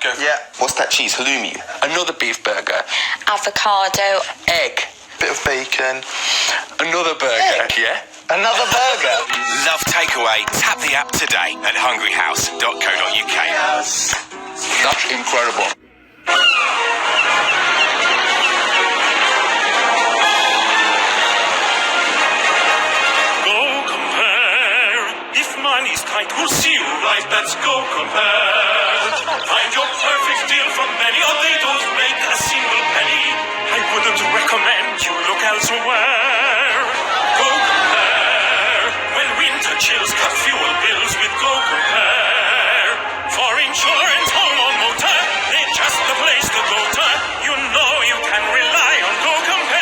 Go for Yeah. it. What's that cheese? Halloumi. Another beef burger. Avocado. Egg. Bit of bacon. Another burger. Egg. Yeah. Another burger. Love takeaway. Tap the app today at hungryhouse.co.uk. That's incredible. Money's tight, we'll see you right. Let's go compare. Find your perfect deal from many, or they don't make a single penny. I wouldn't recommend you look elsewhere. Go compare. When winter chills cut fuel bills with Go compare. For insurance, home or motor, they're just the place to go to. You know you can rely on Go compare.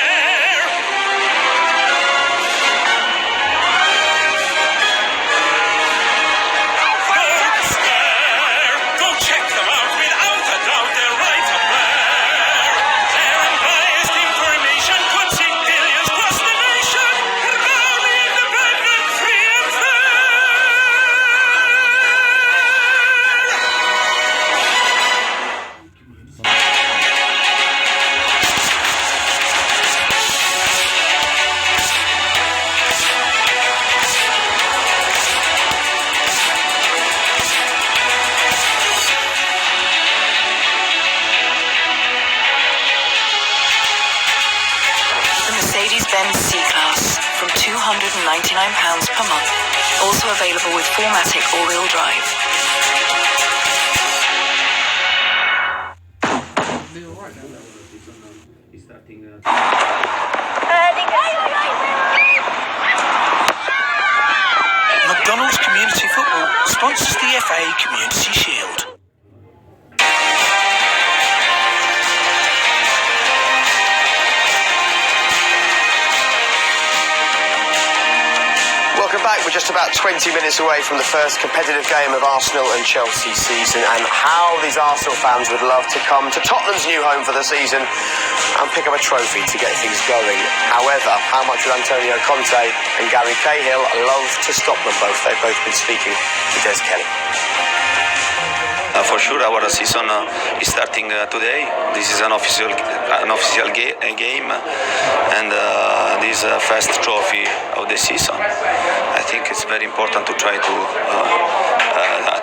Mercedes-Benz C-Class from £299 per month. Also available with 4MATIC all-wheel drive. McDonald's Community Football sponsors the FA Community Shield. Welcome back. We're just about 20 minutes away from the first competitive game of Arsenal and Chelsea season, and how these Arsenal fans would love to come to Tottenham's new home for the season and pick up a trophy to get things going. However, how much would Antonio Conte and Gary Cahill love to stop them both? They've both been speaking to Des Kelly. For sure, our season is starting today. This is an official game, and this is the first trophy of the season. I think it's very important to try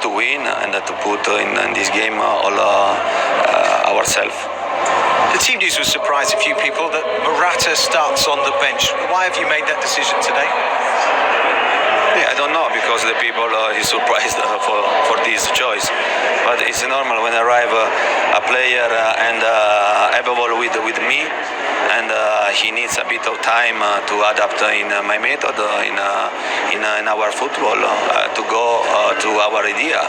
to win and to put in this game all ourselves. The team news was surprised a few people that Morata starts on the bench. Why have you made that decision today? I don't know, because the people is surprised for this choice. But it's normal when arrive a player and have a ball with me, and he needs a bit of time to adapt in my method in our football to go to our idea.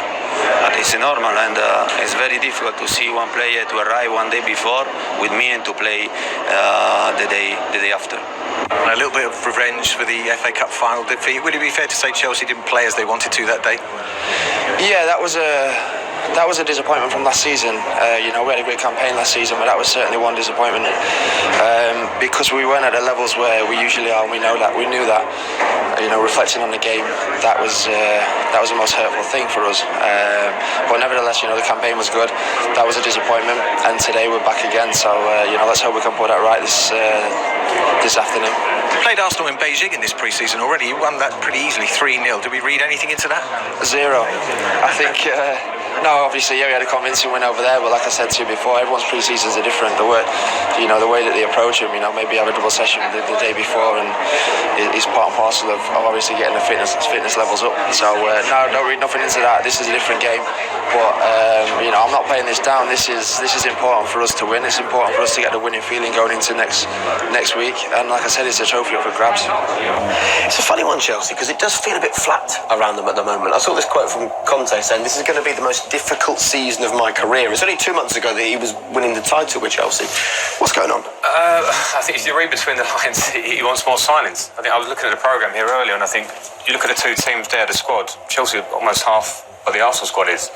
But it's normal, and it's very difficult to see one player to arrive one day before with me and to play the day after. A little bit of revenge for the FA Cup final defeat. Would it be fair to say Chelsea didn't play as they wanted to that day? Yeah, that was a disappointment from last season. We had a great campaign last season, but that was certainly one disappointment because we weren't at the levels where we usually are. And we knew that. Reflecting on the game, that was the most hurtful thing for us. But nevertheless, the campaign was good. That was a disappointment, and today we're back again. So let's hope we can put that right this afternoon. You played Arsenal in Beijing in this pre-season already. You won that pretty easily, 3-0. Did we read anything into that? 0. I think. No, obviously, we had a convincing win over there, but like I said to you before, everyone's pre-seasons are different. The way that they approach them, maybe have a double session the day before, and it's part and parcel of obviously getting the fitness levels up. So, no, don't read nothing into that. This is a different game, but I'm not playing this down. This is important for us to win. It's important for us to get the winning feeling going into next week, and like I said, it's a trophy up for grabs. It's a funny one, Chelsea, because it does feel a bit flat around them at the moment. I saw this quote from Conte saying, "This is going to be the most difficult season of my career." It's only 2 months ago that he was winning the title with Chelsea. What's going on? I think if you read between the lines, he wants more signings. I think I was looking at the programme here earlier, and I think you look at the two teams there, the squad. Chelsea are almost half what the Arsenal squad is.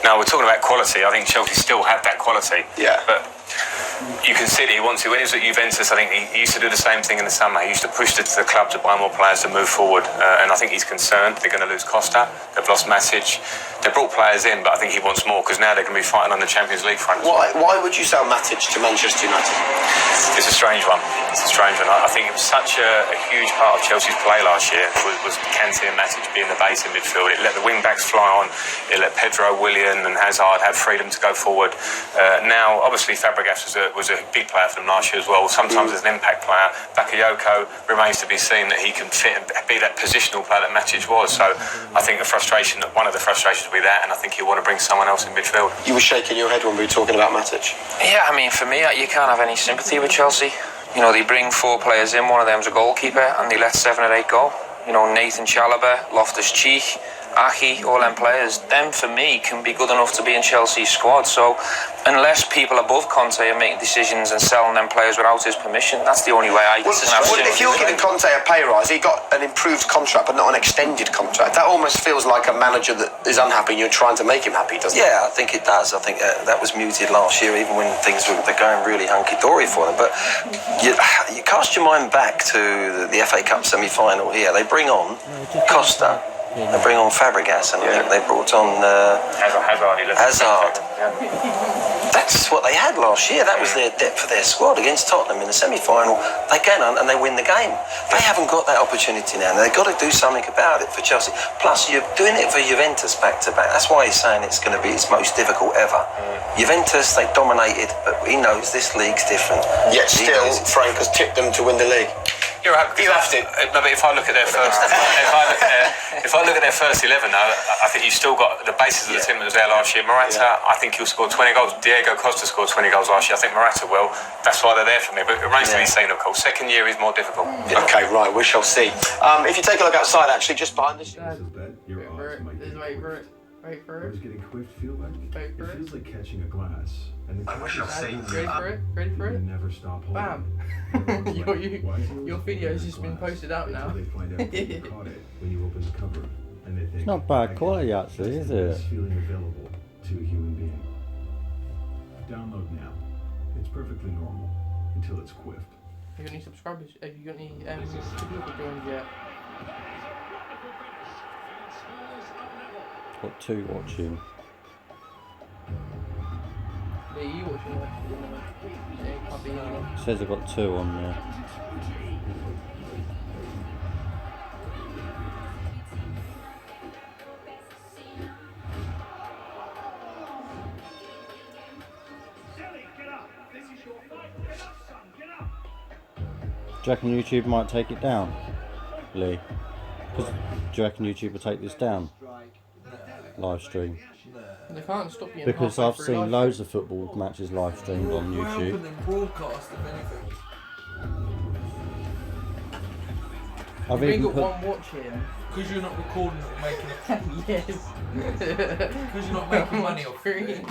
Now, we're talking about quality. I think Chelsea still have that quality. Yeah. But you can see that he wants to. When he was at Juventus, I think he used to do the same thing in the summer. He used to push the club to buy more players to move forward. And I think he's concerned they're going to lose Costa. They've lost Matic. They brought players in, but I think he wants more because now they're going to be fighting on the Champions League front. Why would you sell Matic to Manchester United? It's a strange one. It's a strange one. I think it was such a huge part of Chelsea's play last year was Kante and Matic being the base in midfield. It let the wing backs fly on. It let Pedro, Willian and Hazard have freedom to go forward. Now, obviously, Fabregas was a big player for them last year as well. Sometimes as an impact player. Bakayoko remains to be seen that he can fit and be that positional player that Matic was. So I think one of the frustrations will be that, and I think he'll want to bring someone else in midfield. You were shaking your head when we were talking about Matic. Yeah, I mean, for me, you can't have any sympathy with Chelsea. You know, they bring 4 players in, one of them's a goalkeeper, and they let 7 or 8 go. You know, Nathan Chalobah, Loftus-Cheek, Ahi, all them players, them for me can be good enough to be in Chelsea's squad. So unless people above Conte are making decisions and selling them players without his permission, that's the only way I can have Well, if you're giving Conte a pay rise, he got an improved contract but not an extended contract. That almost feels like a manager that is unhappy and you're trying to make him happy, doesn't it? Yeah, I think it does. I think that was muted last year, even when things were going really hunky-dory for them. But you cast your mind back to the FA Cup semi-final here. They bring on Costa. They bring on Fabregas, and I think they brought on Hazard. That's what they had last year. That was their depth for their squad against Tottenham in the semi-final. They go on and they win the game. They haven't got that opportunity now. They've got to do something about it for Chelsea. Plus, you're doing it for Juventus back-to-back. That's why he's saying it's going to be its most difficult ever. Juventus, they dominated, but he knows this league's different. Yet still, Frank has tipped them to win the league. You're right. You have to. No, but if I look at their first, if I look at their first 11, though, I think you've still got the basis of the team that was there last year. Morata, I think he'll score 20 goals. Diego Costa scored 20 goals last year. I think Morata will. That's why they're there for me. But it remains to be seen, of course. Second year is more difficult. Okay, right. We shall see. If you take a look outside, actually, just behind this. Your odds might get worse. Wait for it. What does getting quiffed feel like? Wait for it feels like catching a glass. And the I wish I'd seen ready for it. Ready for it? You never stop holding. Bam. your video's just been posted out now. They find out that you caught it when you open the cover, and they think It's not bad quality actually, is that's the it? best feeling available to a human being. Download now. It's perfectly normal until it's quiffed. Have you got any subscribers? Have you got any people joined yet? Got 2 watching. Yeah, you watching it? Yeah, it can't be anyone. Says I've got 2 on there. Do you reckon YouTube might take it down, Lee? Do you reckon YouTube will take this down? Live stream. They can't stop you. Because I've seen loads of football matches live streamed on YouTube. Broadcast, if anything. I've You've even got put... one watching. Because you're not recording it or making a Yes. Because you're not making money off it.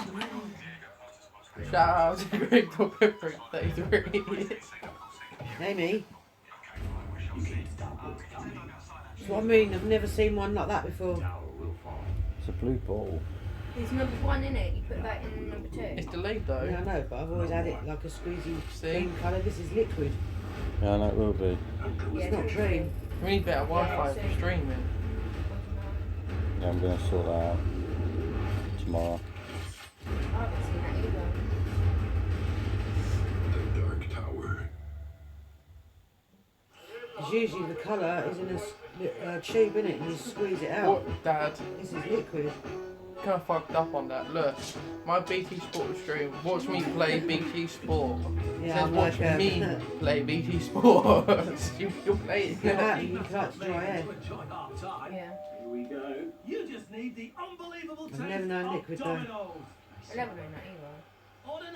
Shout out to Greg Pepper 33. Amy. That's what I mean, I've never seen one like that before. It's a blue ball. There's number 1 in it, you put that in number 2. It's delayed though. Yeah, I know, but I've always had it like a squeezy green colour. This is liquid. Yeah, I know it will be. It's not cream. We need better Wi-Fi for streaming. Yeah, I'm going to sort that out tomorrow. I haven't seen that either. The Dark Tower. Because usually the colour is in a tube, innit? And you squeeze it out. What, Dad? This is liquid. Kind of fucked up on that. Look, my BT Sport stream. Watch me play BT Sport. Yeah, Says I'm watch like, me play BT Sport. You'll play it. You clutch dry hair. Yeah. Here we go. You just need the unbelievable I've never known liquid though. I never known that either.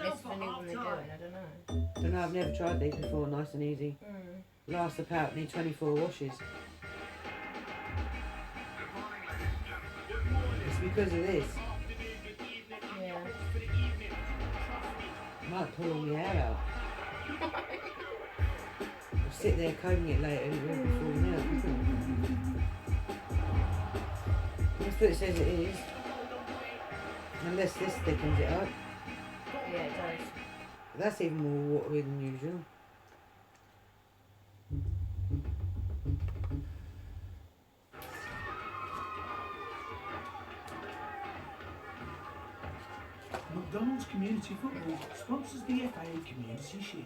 It's the new one they're doing, I don't know. Don't know, I've never tried these before, nice and easy. Lasts apparently 24 washes. It's because of this. Yeah. Might pull all your hair out. I'll sit there combing it later and it won't be falling out. That's what it says it is. Unless this thickens it up. Yeah, it does. That's even more watery than usual. McDonald's Community Football sponsors the FA Community Shield.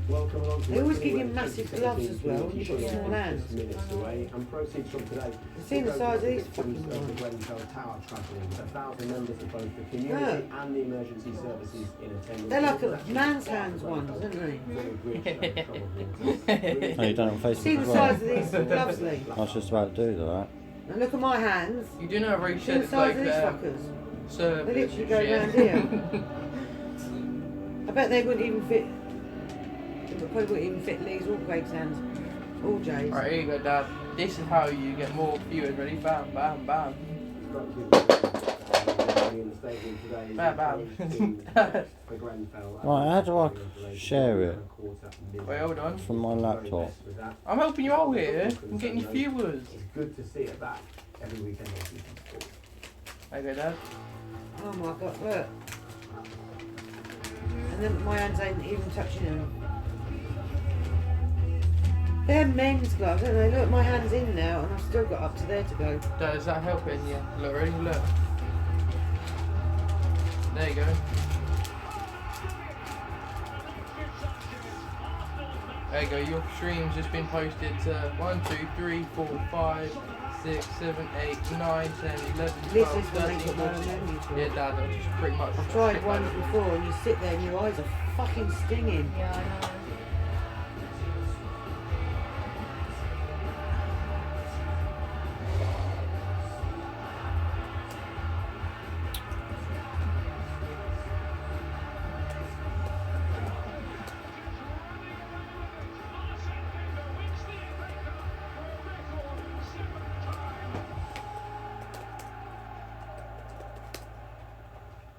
Welcome along to They always Wembley, give you where massive 2017 gloves as well, and you've got Community small Shield hands. is minutes away, and proceeds from today. You've seen the size of these victims fucking of the ones. Grenfell Tower tragedy, with 1,000 members of both the community and the emergency services in attendance. They're like a man's hands ones, aren't they? Oh, you done it on Facebook See the as well? size of these gloves, Lee? I was just about to do that. Now look at my hands. You do know I've already See said the it's size like of these fuckers? service They literally and go shit. round here. I bet they wouldn't even fit. They probably wouldn't even fit Lee's or Craig's hands. Or Jay's. Alright, here you go, Dad. This is how you get more viewers. Ready? Bam, bam, bam. Bam, bam. Right, how do I share it? Wait, hold on. From my laptop. I'm helping you out here. I'm getting you viewers. It's good to see it back every weekend. There you go, Dad. Oh my god, look. And then my hands ain't even touching them. They're men's gloves, aren't they? Look, my hand's in now and I've still got up to there to go. Dad, is that helping you? Look, ready? Look. There you go. There you go, your stream's just been posted to 1, 2, 3, 4, 5, 6, 7, 8, 9, 10, 11, 12, This is when they 13, put my 14. menu for Yeah, it. Dad, I'll just pretty much. I've tried skip one over. before and you sit there and your eyes are fucking stinging. Yeah, I know.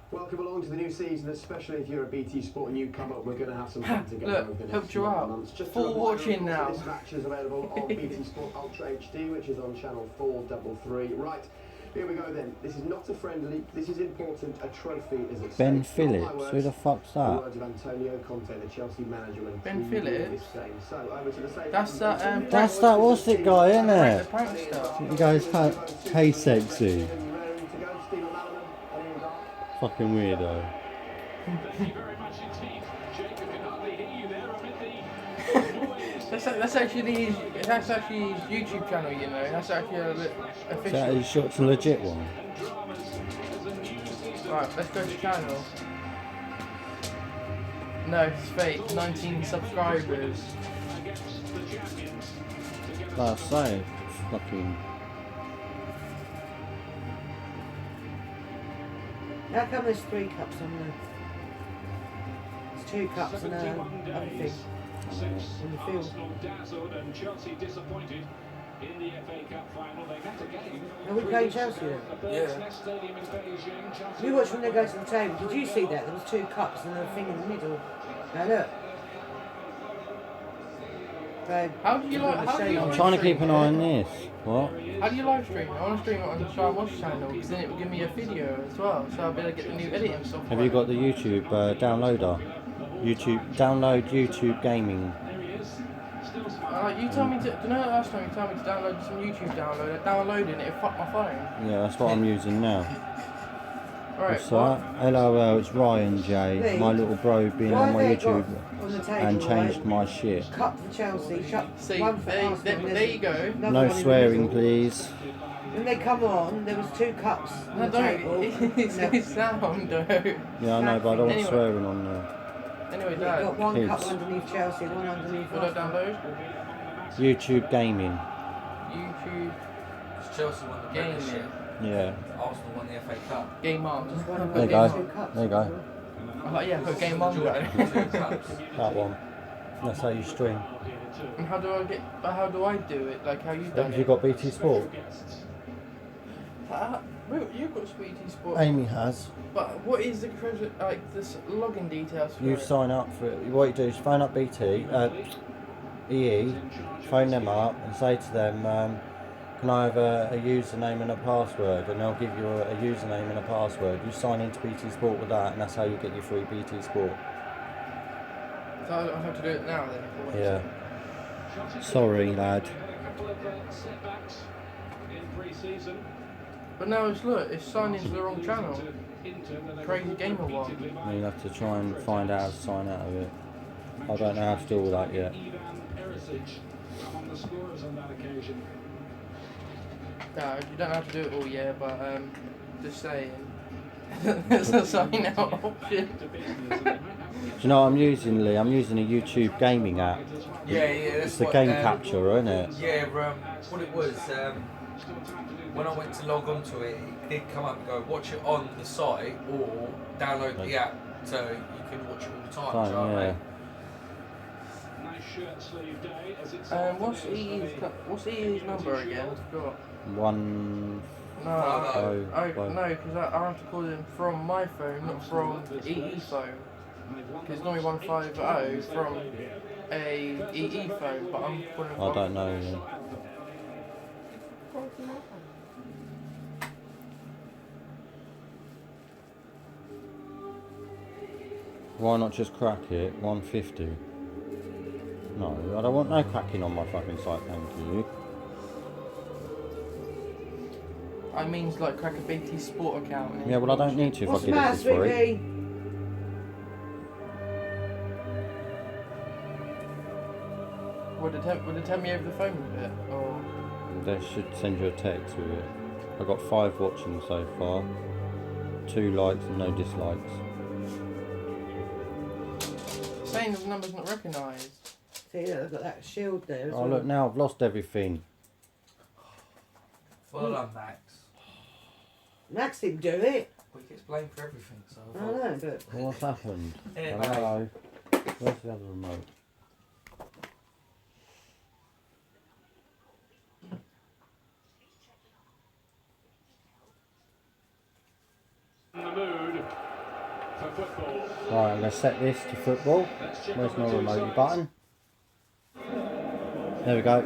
Welcome along to the new season, especially if you're a BT Sport newcomer. We're going to have some fun together Look, over the next helped you 9 out. months. Just Full a reminder, watching of course, now. This match is available on BT Sport Ultra HD, which is on channel 433. Right, here we go then. This is not a friendly, this is important. A trophy is at Ben stake. Not my Phillips, words, who the fuck's the that? words of Antonio Conte, the Chelsea manager, when Ben previewing Phillips? this game. So over to the safe. That's that, That's that what's it guy, isn't the it? prankster. He goes, hey sexy. Fucking weirdo. That's actually his YouTube channel, you know. That's actually a bit Is official. that his shot's a legit one? Right, let's go to channel. No, it's fake. 19 subscribers. Like I say, it's fucking. How come there's 3 cups on there? There's 2 cups and other thing. On the field. And Chelsea disappointed in the FA Cup final. They met again. Are we playing Chelsea then? You watch when they go to the table. Did you see that? There was 2 cups and a thing in the middle. Now look. Babe, How do you like? How do you I'm trying to keep an eye on this. What? How do you live stream? I want to stream it on the Try and Watch channel because then it will give me a video as well, so I'll be able to get the new editing software. Have you got the YouTube downloader? Download YouTube Gaming. You told me to. Do you know last time you told me to download some YouTube downloader? Downloading it, it fucked my phone. Yeah, that's what I'm using now. Right, What's that? LOL, it's Ryan J. Lee, My little bro being why on my have they got YouTube on the table, and changed right? my shit. Cup for Chelsea, See, one for there, Arsenal. there you go. another No one in the swearing, middle. please. When they come on, there was 2 cups on No, the table. don't. It's sound, though. Yeah, I know, but I don't want Anyway. swearing on there. Anyway, You've Dad. got 1 cup Kids. underneath Chelsea, 1 underneath What do I Arsenal. download? YouTube Gaming. YouTube Chelsea won the Premiership. Yeah. Arsenal won the FA Cup. Game on. There you go. There you go. I'm like, yeah, put game on. That one. That's how you stream. And how do I get? How do I do it? Like how you done Have you it? got BT Sport? Wait, you've got BT Sport. Amy has. But what is the login details for You it? sign up for it. What you do is phone up BT. EE, phone them up and say to them, can I have a username and a password? And they'll give you a username and a password. You sign into BT Sport with that, and that's how you get your free BT Sport. So I have to do it now then? Yeah. Sorry, lad. But now it's signed into the wrong channel. Crazy Gamer one. You have to try and find out how to sign out of it. I don't know how to do all that yet. No, you don't have to do it all, yeah, but just saying. There's a sign out option. Do you know what I'm using, Lee? I'm using a YouTube gaming app. Yeah, It's that's the what, game capture, isn't it? Yeah, what it was, when I went to log on to it, it did come up and go, watch it on the site or download the app so you can watch it all the time. Fine, do you know what I yeah. mean? What's EE's number again? I forgot. 1. No, no, because I have to call them from my phone, not from EE phone. Because normally 150 from a EE phone, but I'm calling from. I don't know. Yeah. Why not just crack it? 150. No, I don't want no cracking on my fucking site, thank you. I mean, like crack a BT Sport account. And Yeah, well, I don't need to if What's I the get matter, it for free. sweetie? Would it tell me over the phone a bit? Or They should send you a text with it. I've got 5 watching so far. 2 likes and no dislikes. saying the number's not recognised. See, look, I've got that shield there as Oh well. look, now I've lost everything. Well done, Max. Max didn't do it. Well, he gets blamed for everything, so. I know, but... What's happened? Yeah, Hello. Where's the other remote? Right, I'm going to set this to football. Where's my remote button? There we go.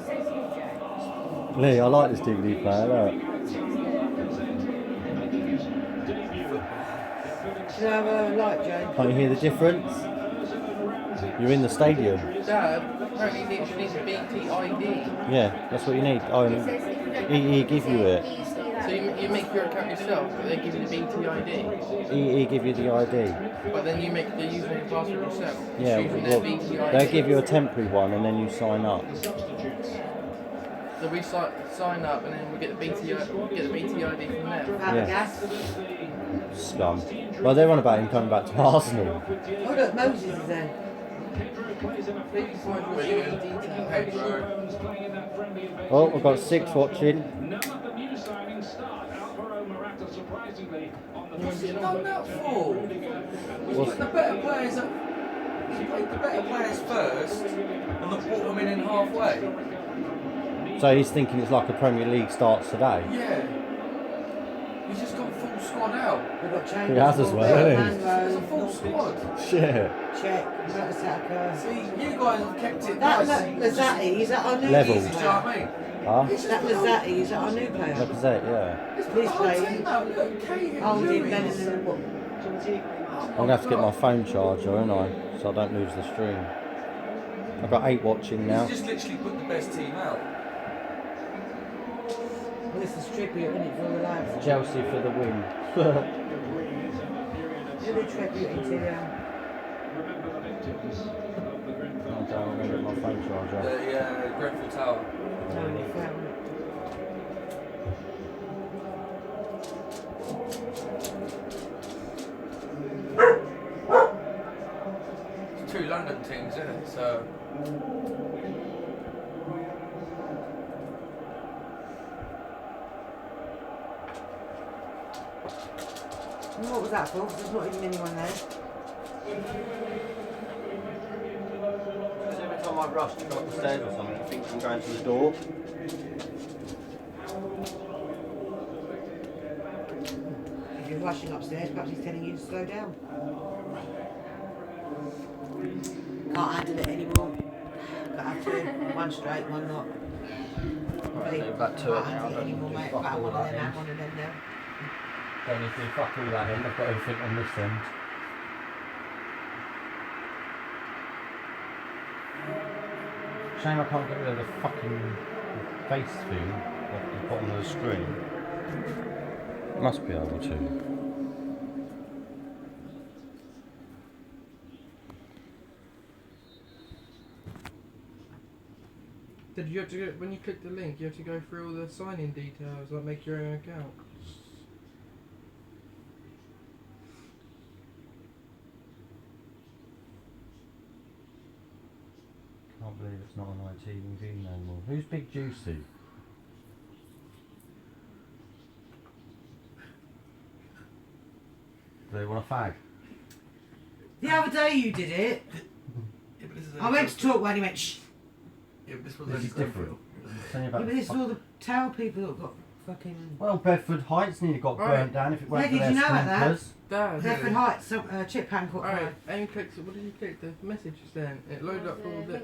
Lee, I like this DVD player, look. Do you have a light, Jane? Can't you hear the difference? You're in the stadium. Dad, apparently you need a BT ID. Yeah, that's what you need. Oh, he give you it. So you make your account yourself, but they give you the BT ID. He give you the ID. But then you make the username and password yourself. Yeah, Using well, their BT ID. they'll give you a temporary one and then you sign up. So we sign up and then we get the BT ID from them. Yeah. Scum. Well, they're on about him coming back to Arsenal. Oh look, Moses is there. Oh, I've got 6 watching. What's he done that for? He's put the better players up. He played the better players first and not brought them in halfway. So he's thinking it's like a Premier League starts today. Yeah. He's just got full squad out. We've got Chambers. He has as well, hasn't he? It's a full squad. Shit. Check. Mertesacker. See, you guys have kept it That nice. Lazzati, is that our new Level. player? Do you know what I mean? Huh? That Lazzati, is that our new player? That's it, yeah. He's Team playing. now, look, Cahill, Holding Lewis. Lennon and what? I'm going to have to get my phone charger, aren't I? So I don't lose the stream. I've got 8 watching now. He's just literally put the best team out. Well, this is tribute, isn't it, for all the lads? Chelsea for the win. Who are tributing to Okay, I'm going to get my phone charger. The Grenfell Tower. Tony Fallon. It's 2 London teams, isn't it? So. And what was that for? 'Cause there's not even anyone there. Because every time I rush to go up the stairs or something, I think I'm going to the door. If you're rushing upstairs, perhaps he's telling you to slow down. Can't handle it anymore. Got I have to. One straight, one not. Right, so back to it now. I don't need to do Mate, fuck about all one of that them in. and one of them now. Don't need to do fuck all that in. I've got everything on this end. Shame I can't get rid of the fucking face thing at the bottom of the screen. Must be able to. Did you have to go, when you click the link, you have to go through all the sign-in details, like make your own account? Can't believe it's not on ITV no more. Who's Big Juicy? Do they want a fag? The other day you did it. Yeah, but this is I went to talk when he went shh. Yeah, but this was This only is different. It's only Yeah, about but this is all the tower people that got fucking. Well, Bedford Heights nearly got burnt down if it weren't Yeah, for did their you know about that? sprinklers. Bedford Heights, Chip Hancock. Alright, Amy clicked, what did you click? The message you sent. It loaded up all the.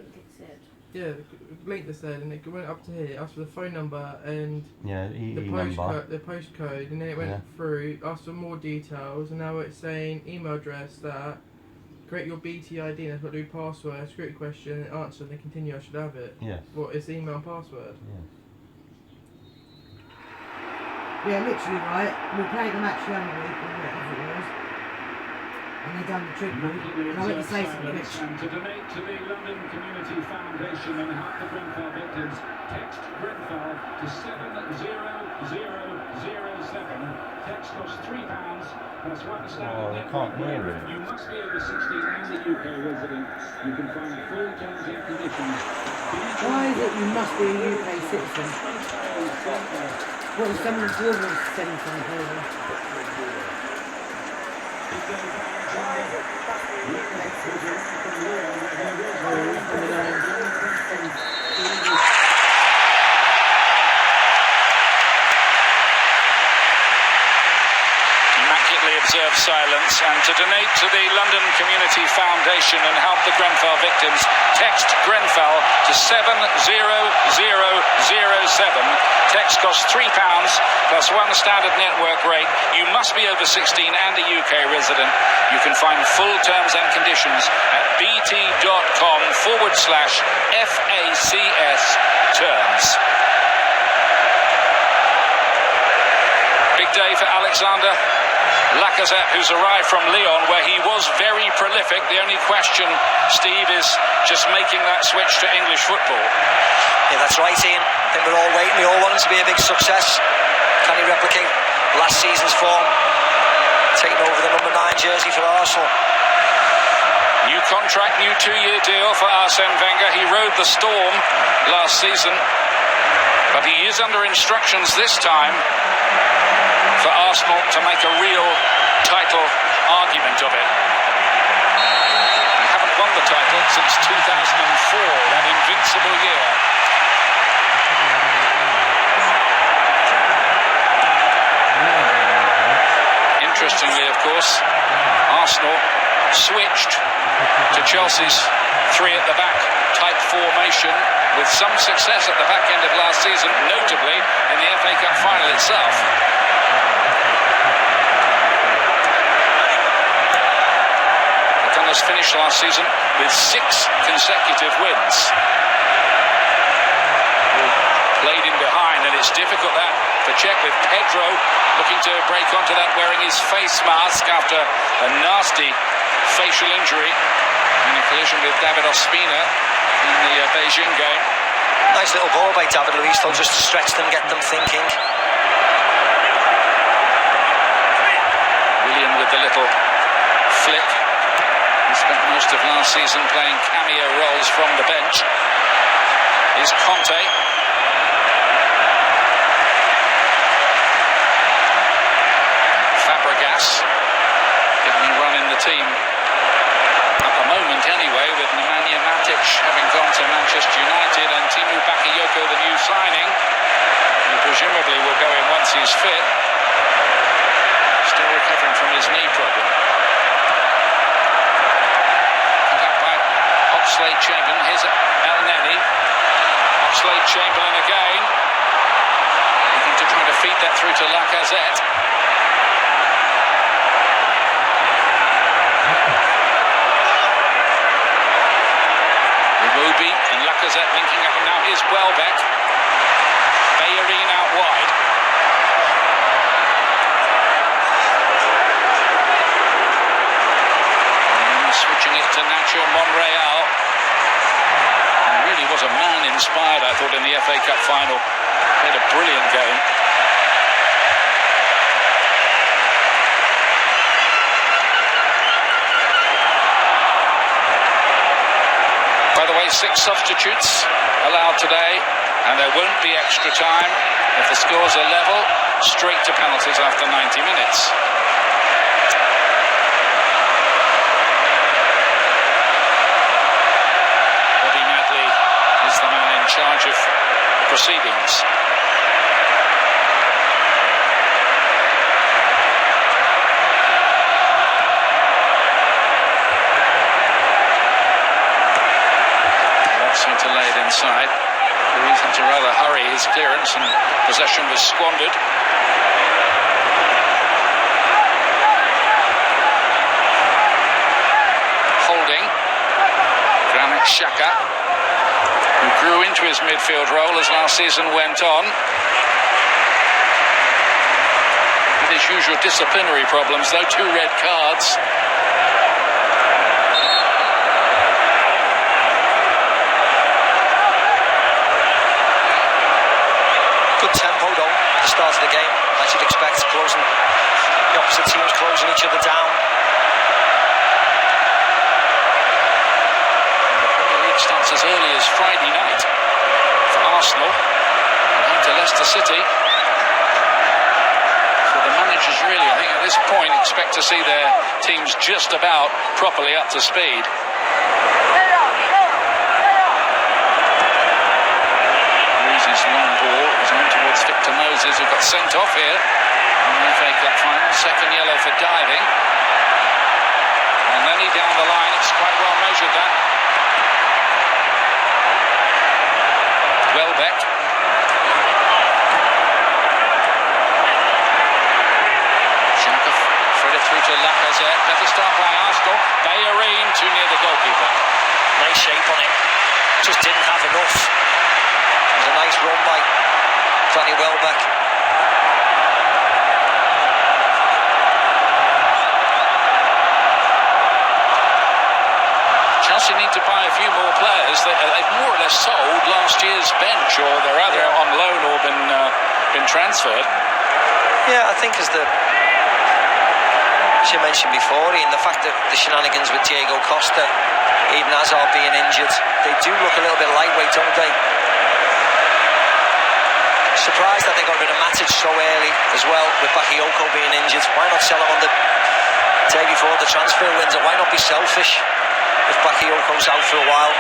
Yeah, the link that said, and it went up to here, asked for the phone number and Yeah, the number. the postcode, and then it went through, asked for more details, and now it's saying email address that, create your BT ID, and that's got to do password, security question, and answer, and then continue, I should have it. Yes. Well, it's email and password. Yeah, literally, right? We played the match the other week, or whatever it was. And they done the treatment. And I went to say something which. To donate to the London Community Foundation and help the Grenfell victims, text Grenfell to 70007. Text costs £3 plus one standard I can't hear it. You must be over 16 and a UK resident. You can find full terms and conditions. Why is it you must be a UK citizen? What if someone was sending something over? Immaculately observed silence, and to donate to the London Community Foundation and help the Grenfell victims, text Grenfell to 70007. Text costs £3 plus one standard network rate. You must be over 16 and a UK resident. You can find full terms and conditions at bt.com/FACS terms. Big day for Alexander Lacazette, who's arrived from Lyon, where he was very prolific. The only question, Steve, is just making that switch to English football. Yeah, that's right, Ian. I think we're all waiting. We all want him to be a big success. Can he replicate last season's form? Taking over the number 9 jersey for Arsenal. New contract, new 2-year deal for Arsene Wenger. He rode the storm last season, but he is under instructions this time for Arsenal to make a real title argument of it. They haven't won the title since 2004, that invincible year. Interestingly, of course, Arsenal switched to Chelsea's 3 at the back type formation with some success at the back end of last season, notably in the FA Cup final itself. The Gunners finished last season with 6 consecutive wins. Played in behind, and it's difficult that for Czech, with Pedro looking to break onto that wearing his face mask after a nasty facial injury in a collision with David Ospina in the Beijing game. Nice little ball by David Luiz, though, just to stretch them, get them thinking. Willian with the little flick. He spent most of last season playing cameo roles from the bench. Here's Conte. Fabregas getting a run in the team at the moment anyway, with Nemanja Matic having gone to Manchester United and Timu Bakayoko, the new signing, who presumably will go in once he's fit, still recovering from his knee problem. Cut out by Oxlade-Chamberlain, here's El Neni. Oxlade-Chamberlain again. Looking to try to feed that through to Lacazette. Iwobi and Lacazette linking up, and now here's Welbeck. Bellerin out wide. And switching it to Nacho Monreal. He really was a man inspired, I thought, in the FA Cup final. Played a brilliant game. By the way, 6 substitutes allowed today, and there won't be extra time. If the scores are level, straight to penalties after 90 minutes. Bobby Madley is the man in charge of proceedings. To lay it inside. Ruiz had to rather hurry his clearance, and possession was squandered. Holding. Granit Xhaka, who grew into his midfield role as last season went on. With his usual disciplinary problems, though, 2 red cards. Good tempo though, at the start of the game, as you'd expect, closing the opposite teams, closing each other down. The Premier League starts as early as Friday night for Arsenal, home to Leicester City. So the managers really, I think at this point, expect to see their teams just about properly up to speed. Long ball is on towards Victor Moses, who got sent off here in the FA Cup final. Second yellow for diving. And then he down the line, it's quite well measured that. Welbeck. Xhaka fed it through to Lacazette. Better start by Arsenal. Bellerin too near the goalkeeper. Nice shape on it. Just didn't have enough. It was a nice run by Danny Welbeck. Chelsea need to buy a few more players. They've more or less sold last year's bench, or they're either on loan or been transferred. Yeah, I think as you mentioned before, Ian, the fact that the shenanigans with Diego Costa, Eden Hazard being injured, they do look a little bit lightweight, don't they? Surprised that they got rid of Matic so early as well, with Bakayoko being injured. Why not sell him on the day before the transfer window? Why not be selfish if Bakayoko's out for a while?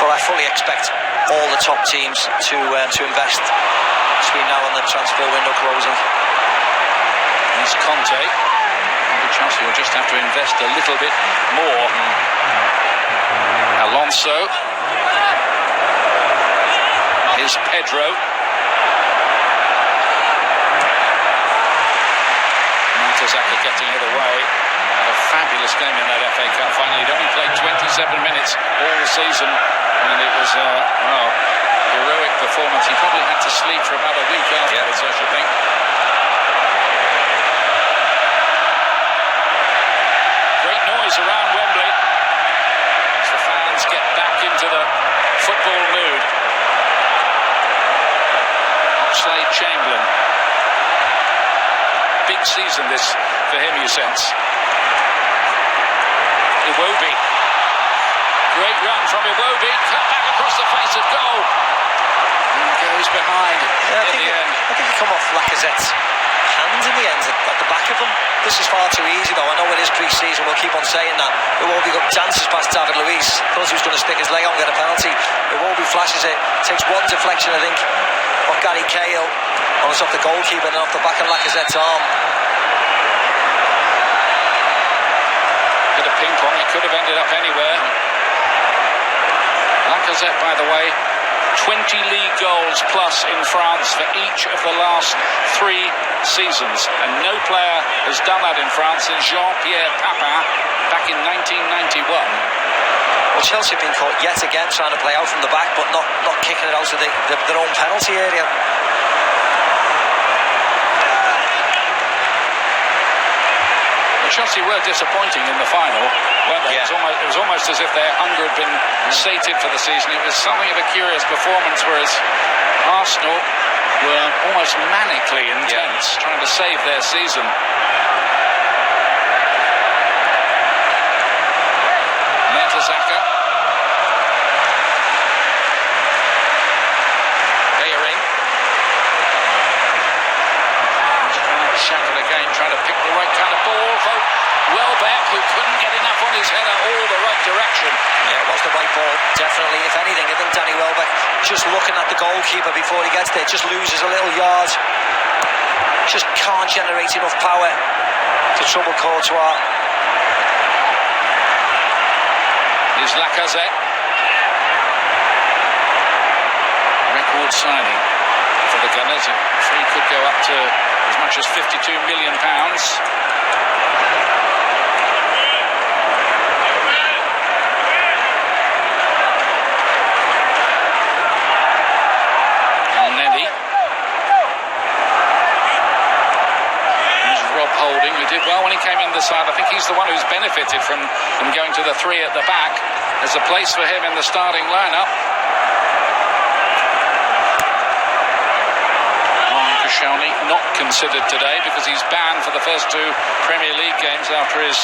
But I fully expect all the top teams to invest between now and the transfer window closing. It's Conte. Maybe Chelsea will just have to invest a little bit more. Alonso. Here's Pedro. Mertesacker getting it away. Had a fabulous game in that FA Cup final. He'd only played 27 minutes all season, and it was heroic performance. He probably had to sleep for about a week afterwards, I should think. Great noise around Wembley as the fans get back into the football mood. Oxlade-Chamberlain. Big season this for him, you sense. Iwobi. Great run from Iwobi. Cut back across the face of goal. And goes behind in the end. I think he come off Lacazette's hands in the end at the back of him. This is far too easy though. I know it is pre-season, we'll keep on saying that. Iwobi dances past David Luiz. Thought he was going to stick his leg on, get a penalty. Iwobi flashes it. Takes one deflection, I think, of Gary Cahill. And it's off the goalkeeper and off the back of Lacazette's arm. Bit of ping pong, it could have ended up anywhere. Lacazette, by the way, 20 league goals plus in France for each of the last 3 seasons, and no player has done that in France since Jean-Pierre Papin back in 1991. Well, Chelsea have been caught yet again trying to play out from the back, but not kicking it out of their own penalty area. Chelsea were disappointing in the final, weren't they? Yeah. It was almost as if their hunger had been sated for the season. It was something of a curious performance, whereas Arsenal were almost manically intense, trying to save their season. Mertesacker. Bellerin. Xhaka again, trying to pick the right kind of ball. Welbeck, who couldn't get enough on his header, all the right direction. Yeah, it was the right ball, definitely. If anything, I think Danny Welbeck, just looking at the goalkeeper before he gets there, just loses a little yard. Just can't generate enough power to trouble Courtois. Here's Lacazette. Record signing for the Gunners. He could go up to as much as £52 million. Holding, who did well when he came in the side. I think he's the one who's benefited from going to the 3 at the back. There's a place for him in the starting lineup. Koscielny not considered today because he's banned for the first 2 Premier League games after his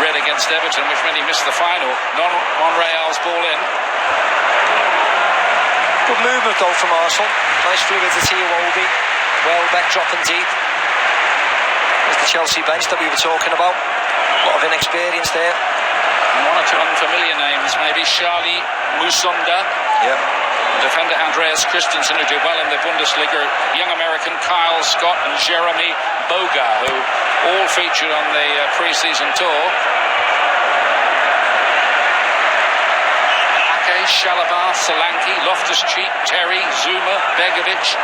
red against Everton, which meant he missed the final. Monreal's ball in. Good movement though from Arsenal. Nice fluidity of Iwobi. Welbeck dropping deep. The Chelsea bench that we were talking about. A lot of inexperience there. And 1 or 2 unfamiliar names, maybe. Charlie Musonda. Yep. Defender Andreas Christensen, who did well in the Bundesliga. Young American Kyle Scott and Jeremy Boga, who all featured on the pre-season tour. Ake, Chalobah, Solanke, Loftus-Cheek, Terry, Zuma, Begovic.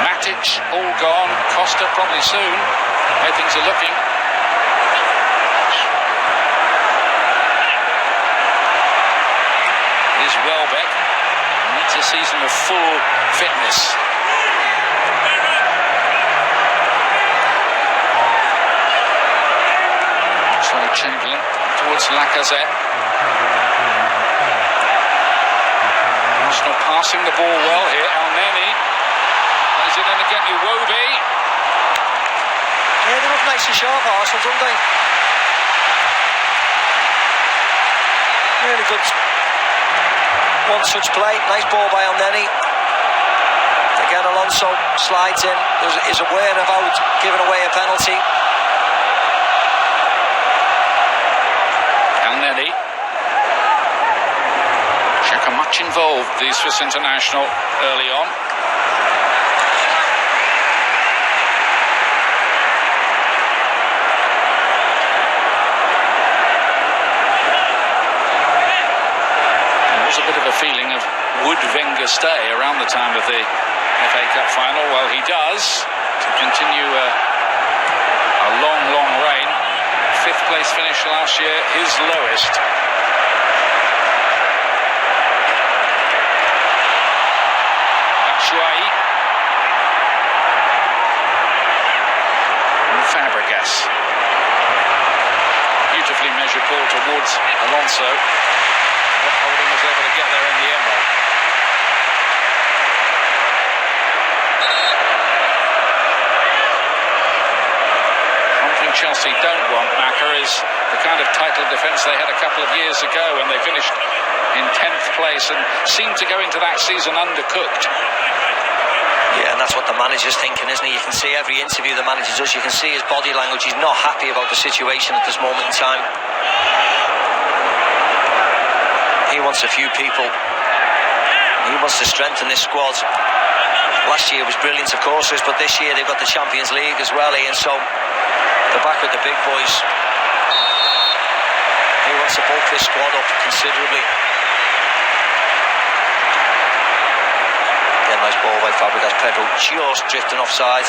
Matic, all gone. Costa probably soon. Where things are looking. Here's Welbeck. Needs a season of full fitness. Charlie Chamberlain towards Lacazette. Arsenal passing the ball well here. Elneny. Plays it in again, Iwobi. Yeah, they look nice and sharp, Arsenal, don't they? Really good one-touch play. Nice ball by Elneny. Again, Alonso slides in. Is aware about giving away a penalty. Elneny. Xhaka much involved, the Swiss international, early on. A bit of a feeling of would Wenger stay around the time of the FA Cup final? Well, he does, to continue a long reign. 5th place finish last year, his lowest. Batshuayi. Fabregas. Beautifully measured ball towards Alonso. Holding was able to get there in the end, though. One thing Chelsea don't want, Macca, is the kind of title defence they had a couple of years ago when they finished in 10th place and seemed to go into that season undercooked. Yeah, and that's what the manager's thinking, isn't he? You can see every interview the manager does, you can see his body language. He's not happy about the situation at this moment in time. He wants a few people. He wants to strengthen this squad. Last year was brilliant, of course, but this year they've got the Champions League as well, Ian, so they're back with the big boys. He wants to bulk this squad up considerably. nice ball by Fabregas. Pedro just drifting offside.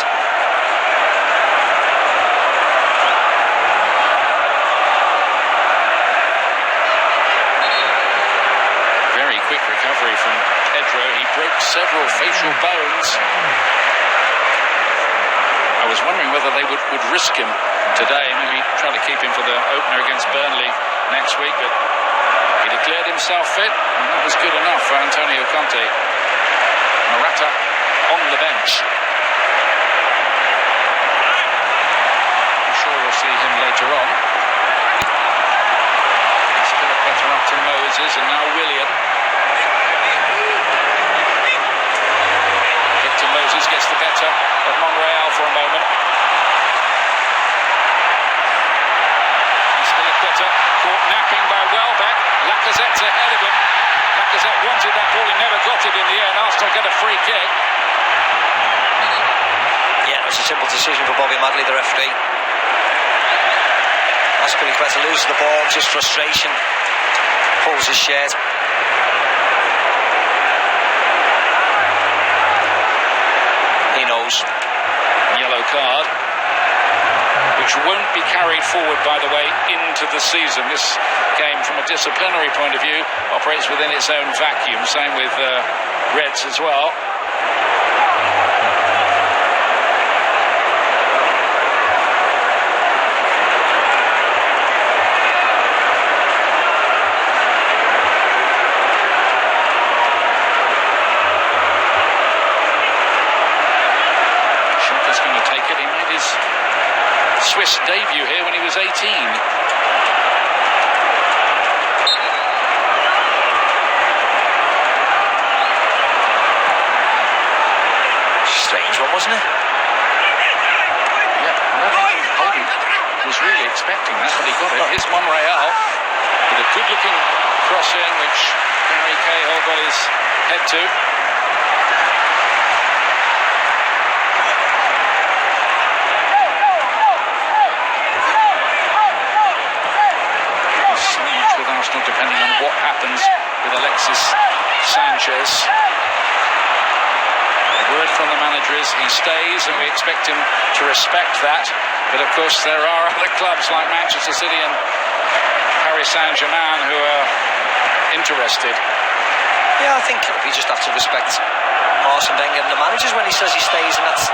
Very quick recovery from Pedro. He broke several facial bones. I was wondering whether they would risk him today, maybe try to keep him for the opener against Burnley next week, but he declared himself fit, and that was good enough for Antonio Conte. Morata on the bench. I'm sure we'll see him later on. Spilicueta up to Moses, and now Willian. Victor Moses gets the better of Monreal for a moment. Spilicueta caught napping by Welbeck. Lacazette's ahead of him. Lacazette wanted that ball, he never got it in the air, and Arsenal get a free kick. Yeah, it was a simple decision for Bobby Madley, the referee. Spilicueta loses the ball, just frustration. Pulls his shirt. He knows. Yellow card, which won't be carried forward, by the way, into the season. This game, from a disciplinary point of view, operates within its own vacuum. Same with Reds as well. Schürrle's going to take it. He made his Swiss debut here when he was 18. Strange one, wasn't it? Yeah, I don't think Holding was really expecting that, but he got it. Here's Monreal with a good-looking cross in, which Gary Cahill got his head to. So much with Arsenal depending on what happens with Alexis Sanchez. Word from the manager is he stays, and we expect him to respect that. But of course there are other clubs like Manchester City and Paris Saint-Germain who are interested. Yeah, I think we just have to respect Arsene Wenger and the managers when he says he stays, and that's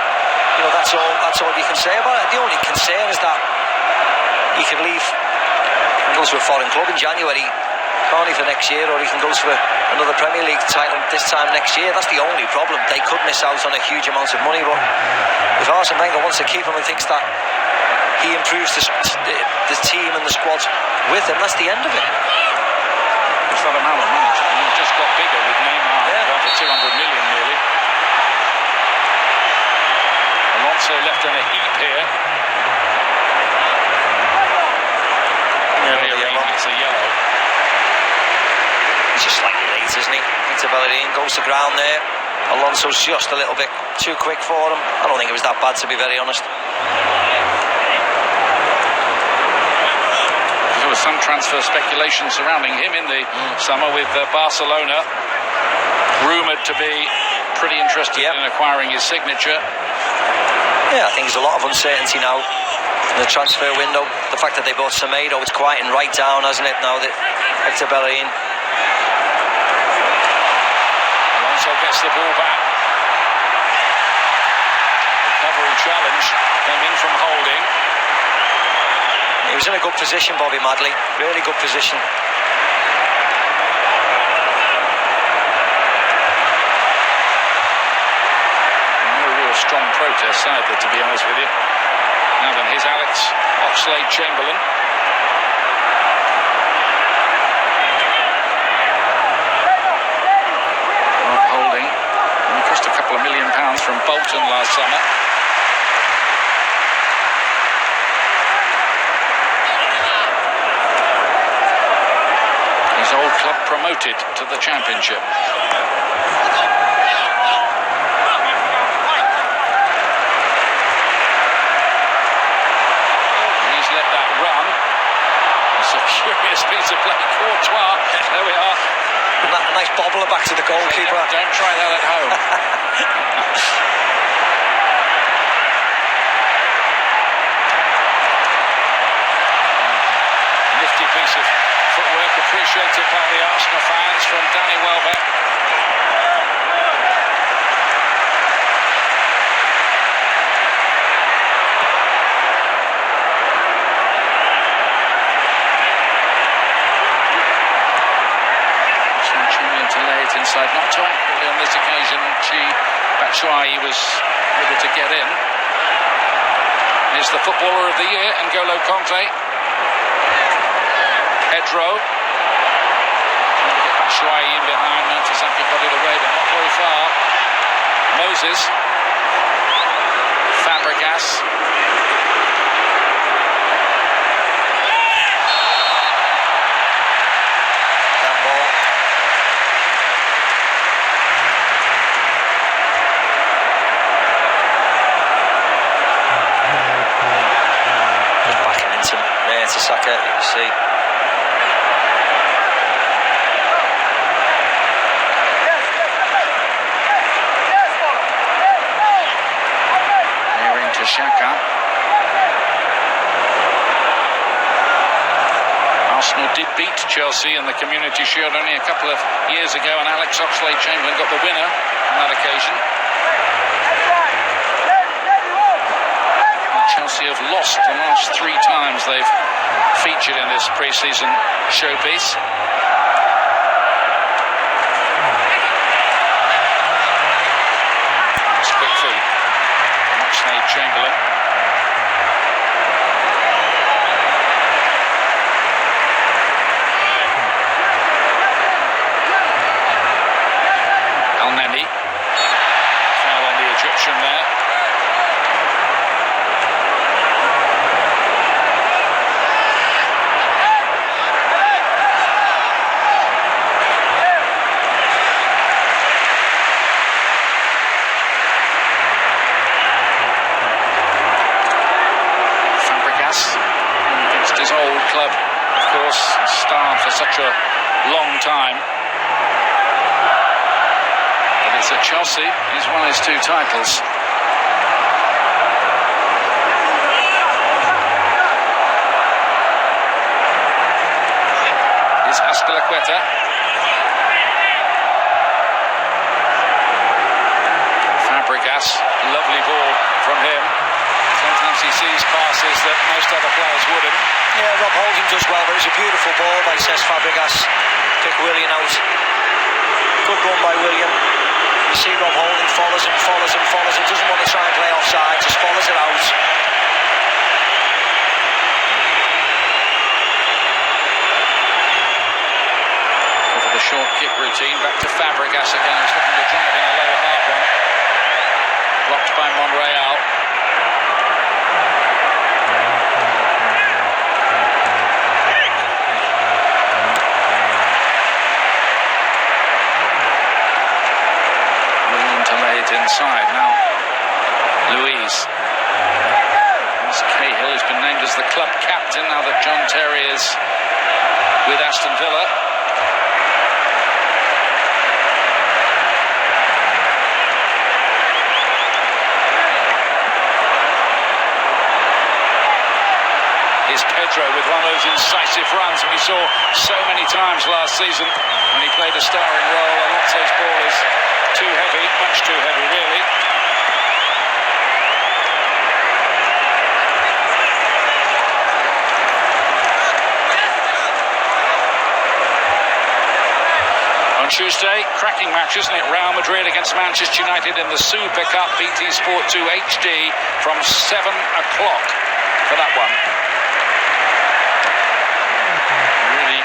all you can say about it. The only concern is that he could leave and go to a foreign club in January, can't he, for next year, or he can go to another Premier League title this time next year. That's the only problem. They could miss out on a huge amount of money, but if Arsene Wenger wants to keep him and thinks that he improves the team and the squad with him, that's the end of it. It's not amount of money. It just got bigger with Neymar, over 200 million nearly. Alonso left on a heap here. It's a yellow. He's just slightly late, isn't he? Victor Bellerin goes to ground there. Alonso's just a little bit too quick for him. I don't think it was that bad, to be very honest. There was some transfer speculation surrounding him in the summer, with Barcelona rumoured to be pretty interested in acquiring his signature. Yeah, I think there's a lot of uncertainty now in the transfer window. The fact that they bought Semedo, it's quieting right down, hasn't it, now that Victor Bellerin. Alonso gets the ball back. Recovery challenge came in from Holding. He was in a good position, Bobby Madley. Really good position. No real strong protest either, to be honest with you. Now then, here's Alex Oxlade-Chamberlain. Rob Holding. He cost a couple of £1 million from Bolton last summer. His old club promoted to the Championship. He's let that run. It's a curious piece of play. Courtois, there we are. A nice bobbler back to the goalkeeper. Don't try that at home. Nifty piece of footwork appreciated by the Arsenal fans from Danny Welbeck. Inside, not too accurately on this occasion. Batshuayi was able to get in. Here's the footballer of the year, N'Golo Kante. Pedro. Trying to get Batshuayi in behind. Mertesacker got it away, but not very far. Moses. Fabregas. Saka, you see. Nearing to Xhaka. Arsenal did beat Chelsea in the Community Shield only a couple of years ago, and Alex Oxlade-Chamberlain got the winner on that occasion. Chelsea have lost the last 3 times they've featured in this pre-season showpiece. It's quick feet from Oxlade-Chamberlain. El-Neni. Foul on the Egyptian there. Against his old club, of course, starred for such a long time. But it's at Chelsea, he's won his 2 titles. Here's Azpilicueta. Fabregas, lovely ball from him. Sometimes he sees passes that most other players wouldn't. Yeah, Rob Holding does well, but it's a beautiful ball by Cesc Fabregas. Pick Willian out. Good run by Willian. You see Rob Holding follows him. Doesn't want to try and play offside, just follows it out. For the short kick routine, back to Fabregas again. He's looking to drive in a low hard one. Blocked by Monreal. Inside now, Luiz. Cahill has been named as the club captain now that John Terry is with Aston Villa. Here's Pedro with one of those incisive runs we saw so many times last season when he played a starring role. Alonso's ball is too heavy, much too heavy really. On Tuesday, cracking match, isn't it? Real Madrid against Manchester United in the Super Cup, BT Sport 2 HD from 7 o'clock for that one. Really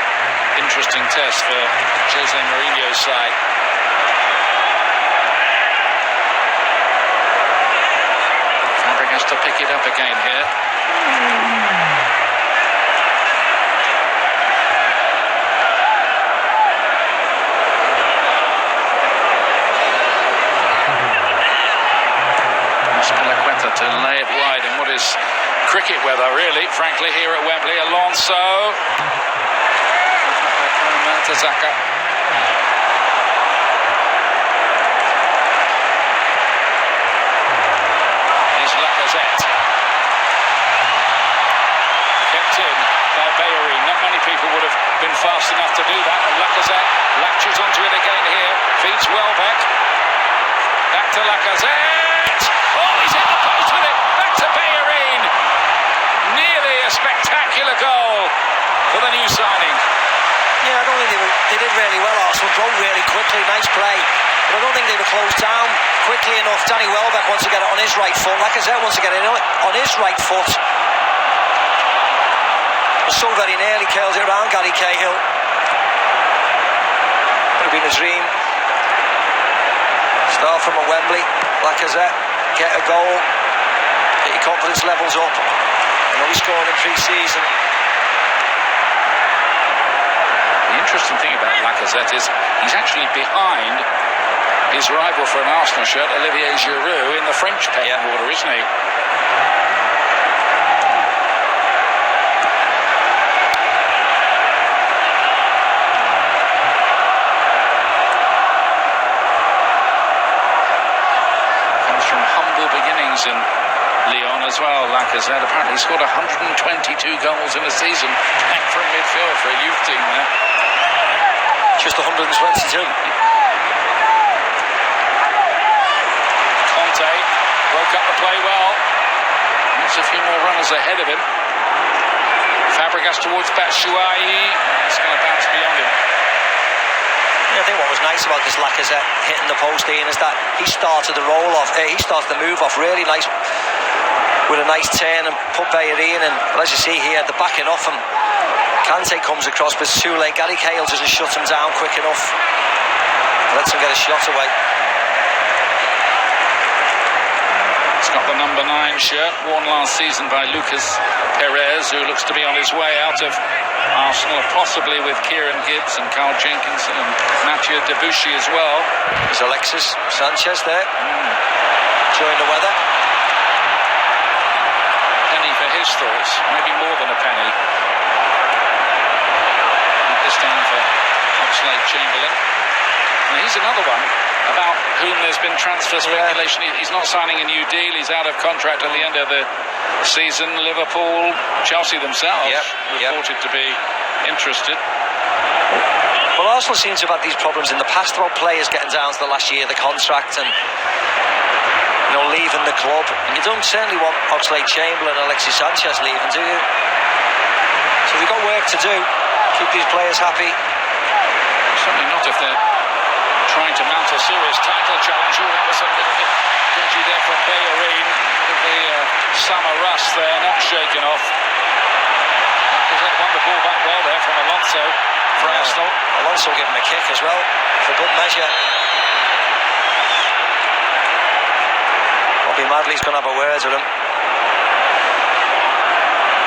interesting test for Jose Mourinho's side. Fabregas to pick it up again here. To lay it wide in what is cricket weather, really, frankly, here at Wembley. Alonso. Mertesacker. Lacazette. Kept in by Bellerin. Not many people would have been fast enough to do that. And Lacazette latches onto it again here. Feeds Welbeck. Back to Lacazette. Oh, he's hit the post with it. Back to Bellerin. Nearly a spectacular goal for the new signing. Yeah, I don't think they did really well. Arsenal broke really quickly. Nice play. But I don't think they were closed down quickly enough. Danny Welbeck wants to get it on his right foot. Lacazette wants to get it on his right foot. So very nearly curls it around Gary Cahill. Would have been a dream. Start from a Wembley. Lacazette, get a goal, get your confidence levels up. I know he's scored in pre-season. The interesting thing about Lacazette is he's actually behind his rival for an Arsenal shirt, Olivier Giroud, in the French pecking order, isn't he? Comes from humble beginnings in Lyon as well. Lacazette apparently scored 122 goals in a season back from midfield for a youth team there. Just 122. Conte broke up the play well. Needs a few more runners ahead of him. Fabregas towards Batshuayi. It's going to bounce beyond him. Yeah, I think what was nice about this Lacazette hitting the post, Ian, is that he started the roll off. He started the move off really nice with a nice turn and put Bellerin in. But as you see here, the backing off him. Kante comes across, but it's too late. Gary Cahill doesn't shut him down quick enough. Lets him get a shot away. He's got the number 9 shirt, worn last season by Lucas Perez, who looks to be on his way out of Arsenal, possibly with Kieran Gibbs and Carl Jenkinson and Mathieu Debuchy as well. There's Alexis Sanchez there, enjoying the weather. Penny for his thoughts, maybe more than a penny. This time for Oxlade-Chamberlain. And he's another one about whom there's been transfer speculation. He's not signing a new deal. He's out of contract at the end of the season. Liverpool, Chelsea themselves reported to be interested. Well, Arsenal seems to have had these problems in the past about players getting down to the last year of the contract and leaving the club. And you don't certainly want Oxlade-Chamberlain and Alexis Sanchez leaving, do you? So we've got work to do. Keep these players happy. Certainly not if they're trying to mount a serious title challenge. Oh, that was a little bit dodgy there from Bellerin. The summer rust there, not shaken off. Lacazette won the ball back well there from Alonso for Arsenal. Alonso gave him a kick as well, for good measure. Bobby Madley's going to have a word with him.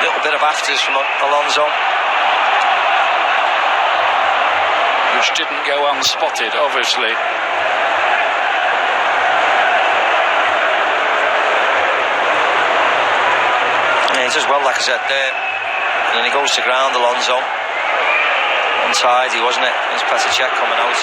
A little bit of afters from Alonso. Which didn't go unspotted, obviously. Yeah, he's as well Lacazette there. And then he goes to ground, Alonso. Untidy, wasn't it? There's Petr Cech coming out.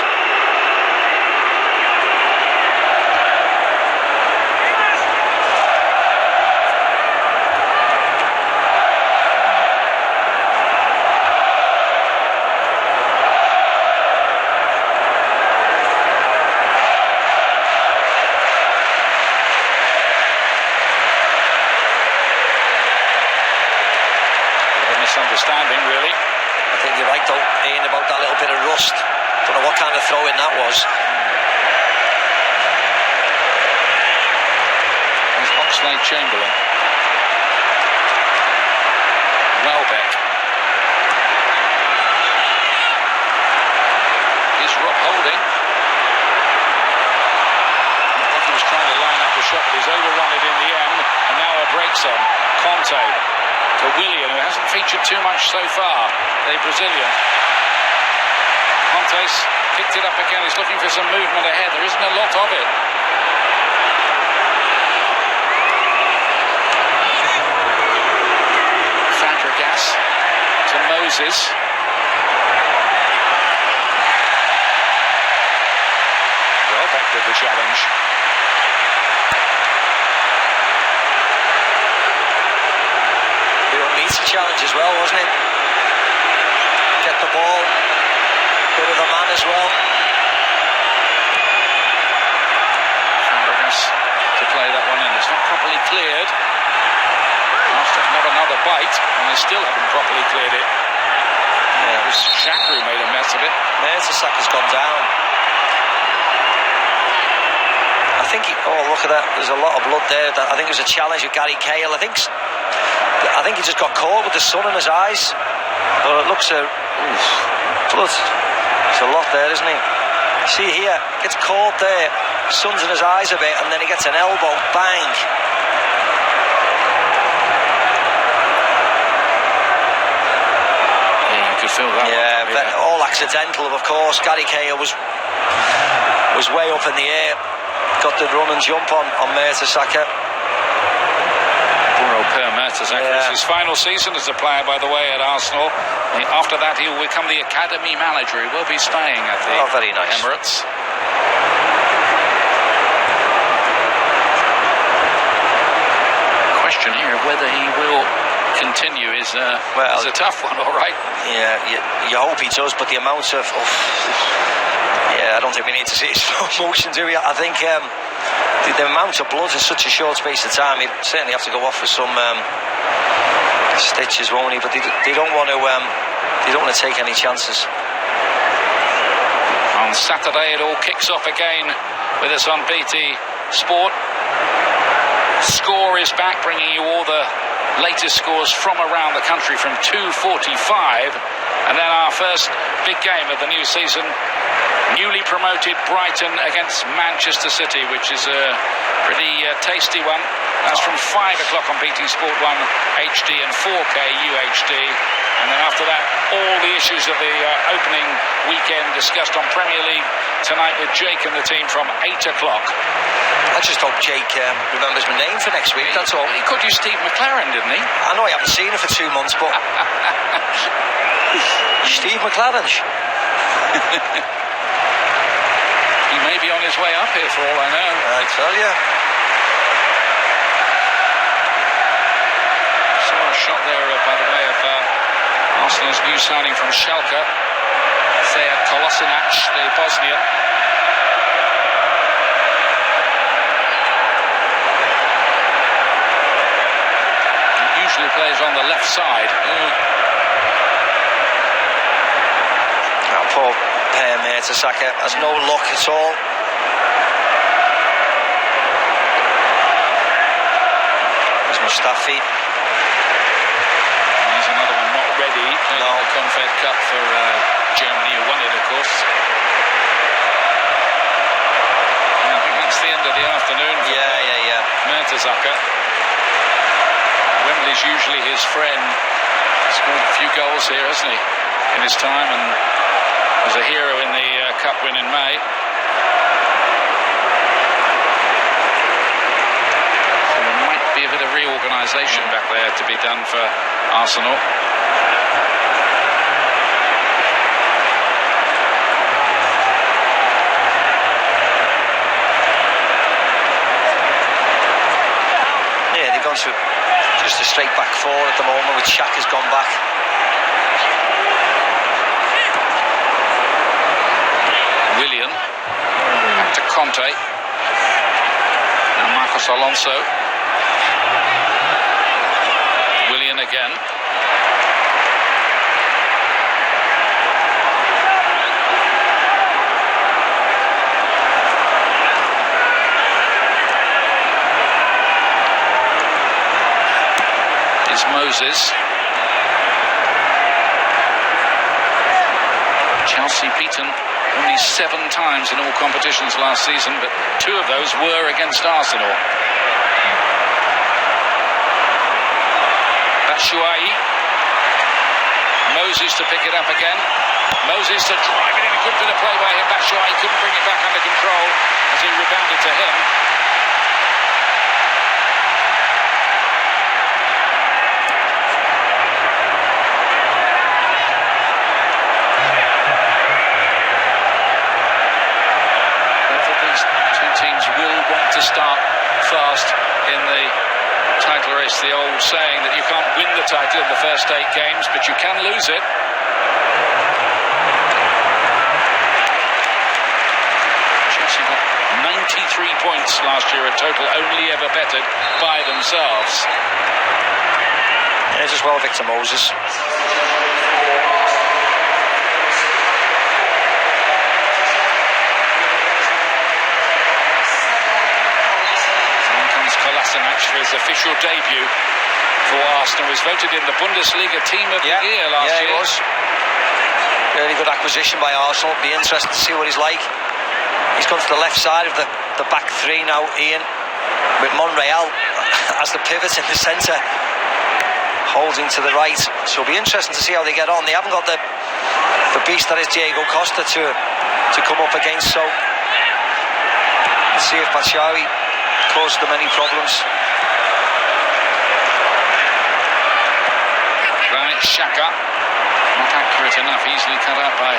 Misunderstanding, really. I think you're right, though, Ian, about that little bit of rust. Don't know what kind of throw-in that was. There's Oxlade-Chamberlain. Welbeck. Is Rob Holding. I think he was trying to line up the shot, but he's overrun it in the end. And now a break's on. Conte to Willian, who hasn't featured too much so far, the Brazilian. Conte's picked it up again. He's looking for some movement ahead. There isn't a lot of it. Fabregas to Moses. Welbeck with the challenge. challenge as well, wasn't it? Get the ball, bit of the man as well. Fabregas to play that one in. It's not properly cleared. After not another bite, and they still haven't properly cleared it. Yeah, it was Xhaka who made a mess of it. Mertesacker's gone down. I think look at that. There's a lot of blood there. I think it was a challenge with Gary Cahill. I think he just got caught with the sun in his eyes. But it looks blood. There's a lot there, isn't he? See here, gets caught there. Sun's in his eyes a bit, and then he gets an elbow. Bang. Feel that all accidental, of course. Gary Cahill was way up in the air, got the run and jump on Mertesacker. Poor old Per Mertesacker. It's his final season as a player, by the way, at Arsenal. After that, he will become the academy manager. He will be staying at the very nice. Emirates. Question here of whether he will continue is a tough one, all right. Yeah, you hope he does, but the amount of I don't think we need to see slow motion, do we? I think the amount of blood in such a short space of time, he'd certainly have to go off with some stitches, won't he? But they don't want to take any chances. On Saturday, it all kicks off again with us on BT Sport. Score is back, bringing you all the latest scores from around the country from 2:45, and then our first big game of the new season, newly promoted Brighton against Manchester City, which is a pretty tasty one. That's from 5 o'clock on BT Sport 1 HD and 4K UHD, and then after that all the issues of the opening weekend discussed on Premier League tonight with Jake and the team from 8 o'clock. I just hope Jake remembers my name for next week, that's all. He called you Steve McLaren, didn't he? I know I haven't seen him for 2 months, but... Steve McLaren. He may be on his way up here for all I know. I tell you. Saw a shot there, by the way, of Arsenal's new signing from Schalke, Sead Kolasinac, the Bosnian. Usually plays on the left side. Now, poor Per Mertesacker has no luck at all. There's Mustafi. He's another one not ready. No. The Confed Cup for Germany, who won it, of course. And I think that's the end of the afternoon for Mertesacker. Wembley's usually his friend. He's scored a few goals here, hasn't he, in his time, and was a hero in the Cup win in May. So there might be a bit of reorganisation back there to be done for Arsenal. Yeah, they've gone to just a straight back four at the moment, with Xhaka's gone back. Willian back to Conte. Now Marcos Alonso. Willian again. Is Moses. Chelsea beaten only 7 times in all competitions last season, but 2 of those were against Arsenal. Batshuayi. Moses to pick it up again. Moses to drive it in. A good bit of play by him. Batshuayi couldn't bring it back under control as he rebounded to him. Teams will want to start fast in the title race It's the old saying that you can't win the title in the first 8 games, but you can lose it. Chelsea got 93 points last year, a total only ever bettered by themselves. There's as well Victor Moses. Kolasinac for his official debut for Arsenal. Was voted in the Bundesliga Team of the Year last year. He was. Really good acquisition by Arsenal. Be interested to see what he's like. He's gone to the left side of the back three now, Ian, with Monreal as the pivot in the centre, holding to the right. So it'll be interesting to see how they get on. They haven't got the beast that is Diego Costa to come up against. So let's see if Batshuayi causes them any problems. Granit Xhaka, not accurate enough, easily cut out by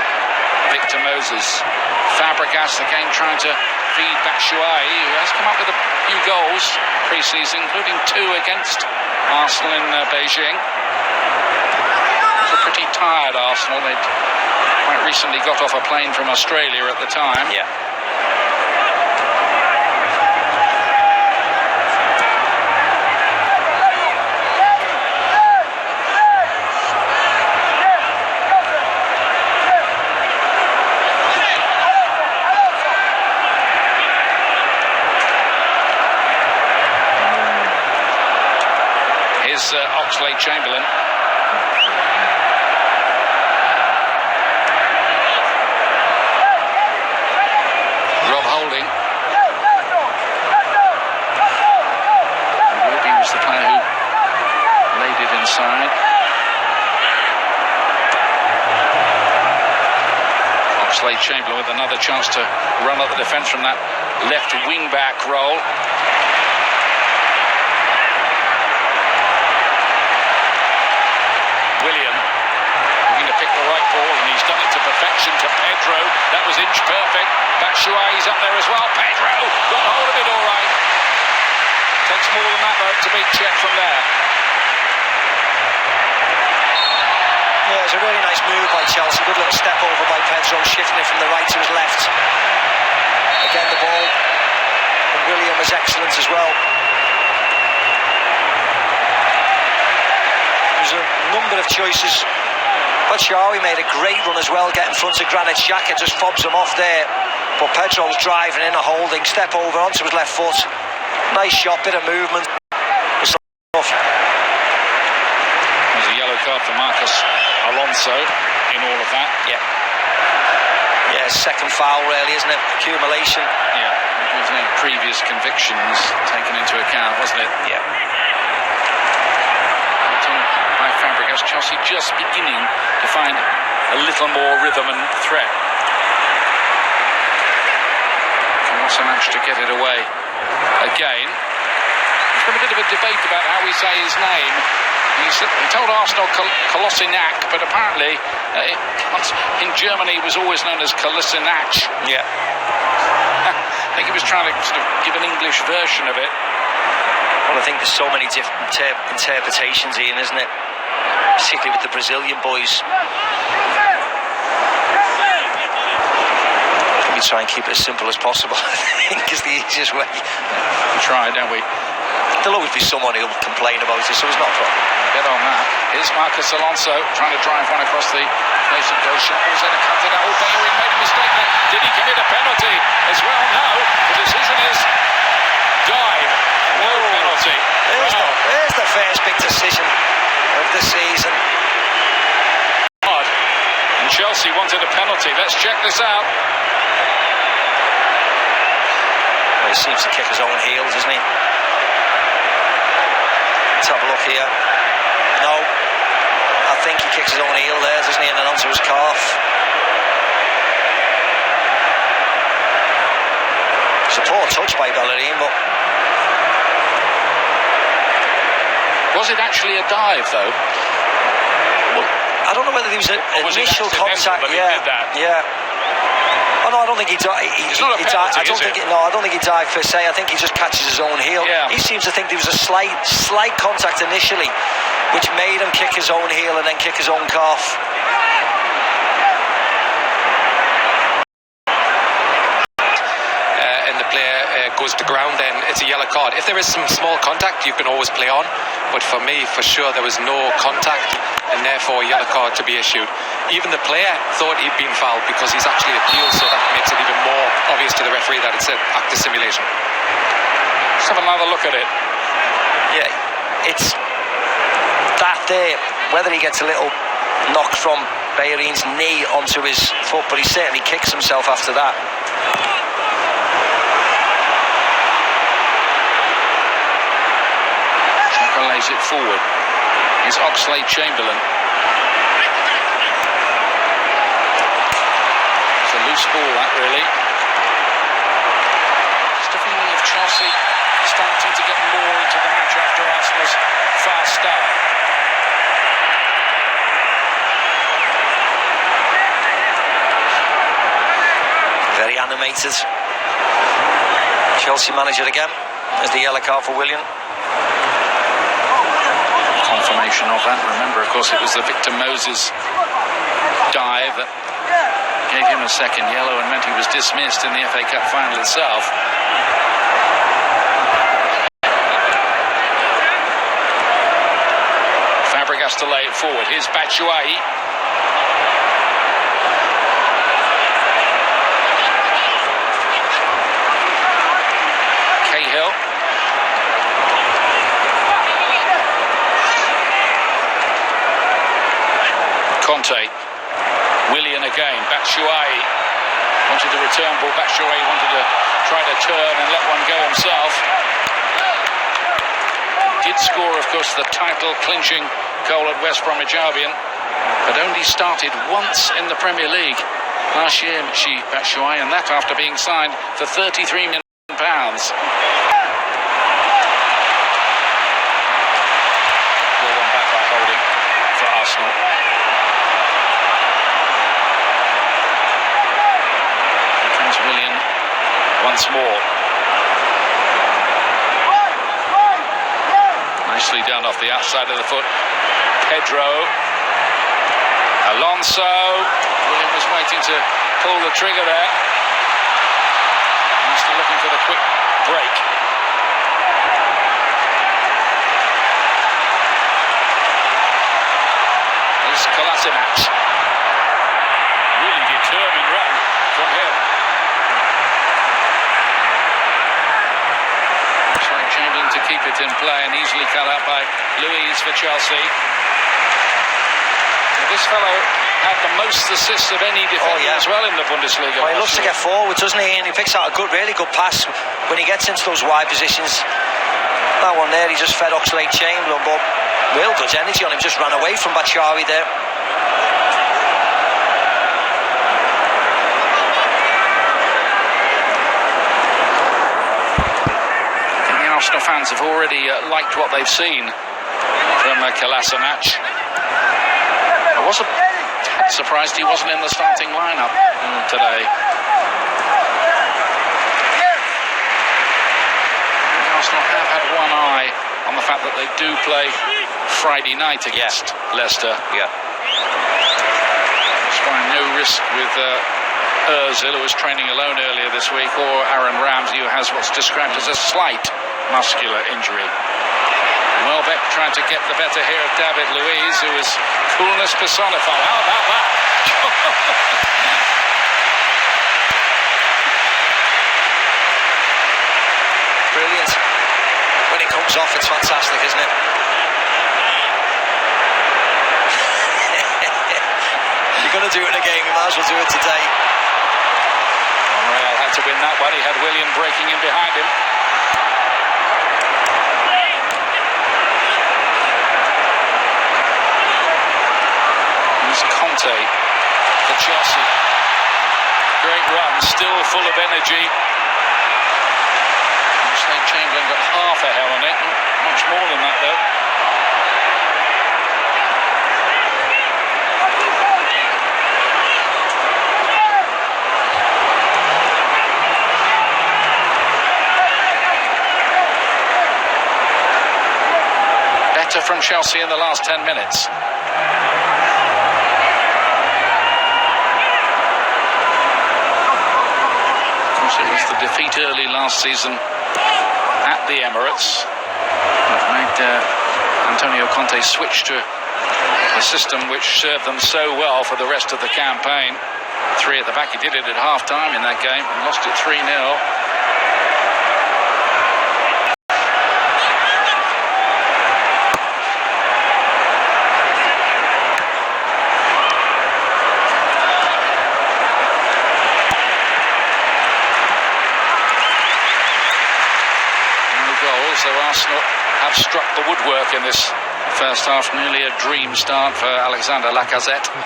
Victor Moses. Fabregas again trying to feed Batshuayi, who has come up with a few goals pre-season, including 2 against Arsenal in Beijing. It was a pretty tired Arsenal. They'd quite recently got off a plane from Australia at the time. Yeah. Oxlade-Chamberlain. Rob Holding. Ruby was the player who laid it inside. Oxlade-Chamberlain with another chance to run up the defence from that left wing-back role. William looking to pick the right ball, and he's done it to perfection to Pedro. That was inch perfect. Batshuayi's up there as well. Pedro got hold of it all right. Takes more than that though to beat Cech from there. Yeah, it's a really nice move by Chelsea. Good little step over by Pedro, shifting it from the right to his left. Again, the ball, and William was excellent as well. There's a number of choices. Batshuayi made a great run as well, getting in front of Granit Xhaka, just fobs him off there. But Pedro's driving in a holding, step over onto his left foot. Nice shot, bit of movement. There's a yellow card for Marcos Alonso in all of that. Yeah. Yeah, second foul really, isn't it? Accumulation. Yeah, with no previous convictions taken into account, wasn't it? Yeah. By Fabregas, Chelsea just beginning to find a little more rhythm and threat. And also managed to get it away again. There's been a bit of a debate about how we say his name. He told Arsenal Kolasinac, but apparently in Germany it was always known as Kolasinac. Yeah. I think he was trying to sort of give an English version of it. Well, I think there's so many different interpretations, Ian, isn't it? Particularly with the Brazilian boys. We try and keep it as simple as possible. I think is the easiest way. We try, don't we? There'll always be someone who'll complain about it, so it's not a problem. Get on that. Here's Marcos Alonso trying to drive one across the face of goal. Shot was then cut it out. Oh, Bellerin made a mistake there. Did he commit a penalty as well? No. The decision is dive. No penalty. There's the first big decision of the season. And Chelsea wanted a penalty. Let's check this out. Well, he seems to kick his own heels, doesn't he? Let's have a look here. No, I think he kicks his own heel there, doesn't he? And then onto his calf. It's a poor touch by Bellerin, but was it actually a dive though? Well, I don't know whether there was an initial contact. But he did that. Yeah. Oh no, I don't think he died. It's not a penalty, I don't think he died per se. I think he just catches his own heel. Yeah. He seems to think there was a slight contact initially, which made him kick his own heel and then kick his own calf. And the player goes to ground, then it's a yellow card. If there is some small contact, you can always play on. But for me, for sure, there was no contact, and therefore a yellow card to be issued. Even the player thought he'd been fouled because he's actually appealed, so that makes it even more obvious to the referee that it's an act of simulation. Let's have another look at it. Yeah, it's that there. Whether he gets a little knock from Bayeren's knee onto his foot, but he certainly kicks himself after that. Lays it forward. Here's Oxlade-Chamberlain. It's a loose ball, that really. Just a feeling of Chelsea starting to get more into the match after Arsenal's fast start. Very animated. Chelsea manager again. There's the yellow card for Willian. Confirmation of that. Remember, of course, it was the Victor Moses dive that gave him a second yellow and meant he was dismissed in the FA Cup final itself. Fabregas to lay it forward. Here's Batshuayi. Cahill. Conte, Willian again, Batshuayi wanted to return ball, Batshuayi wanted to try to turn and let one go himself. Did score, of course, the title clinching goal at West Bromwich Albion, but only started once in the Premier League last year, Batshuayi, and that after being signed for £33 million. Well won back by Holding for Arsenal. Willian once more. Nicely done off the outside of the foot. Pedro. Alonso. Willian was waiting to pull the trigger there. Still looking for the quick break. There's Kolasinac. Really determined run from him. Chamberlain to keep it in play and easily cut out by Luiz for Chelsea. This fellow had the most assists of any defender as well in the Bundesliga. Well, he loves to get forward, doesn't he? And he picks out a really good pass when he gets into those wide positions. That one there, he just fed Oxlade-Chamberlain, but real good energy on him, just ran away from Batshuayi there. Arsenal fans have already liked what they've seen from Kolasinac. I was surprised he wasn't in the starting lineup today. Arsenal have had one eye on the fact that they do play Friday night against Leicester. Yeah. That's why no risk with Ozil, who was training alone earlier this week, or Aaron Ramsey, who has what's described as a slight muscular injury. Welbeck trying to get the better here of David Luiz, who is coolness personified. How about that? Brilliant. When it comes off, it's fantastic, isn't it? You're going to do it in a game, you might as well do it today. Monreal had to win that one. He had Willian breaking in behind him. Conte for Chelsea. Great run, still full of energy. Oxlade-Chamberlain got half a hell on it, much more than that though. from Chelsea in the last 10 minutes. It was the defeat early last season at the Emirates that made Antonio Conte switch to a system which served them so well for the rest of the campaign. 3 at the back. He did it at half-time in that game and lost it 3-0. So Arsenal have struck the woodwork in this first half. Nearly a dream start for Alexander Lacazette. Who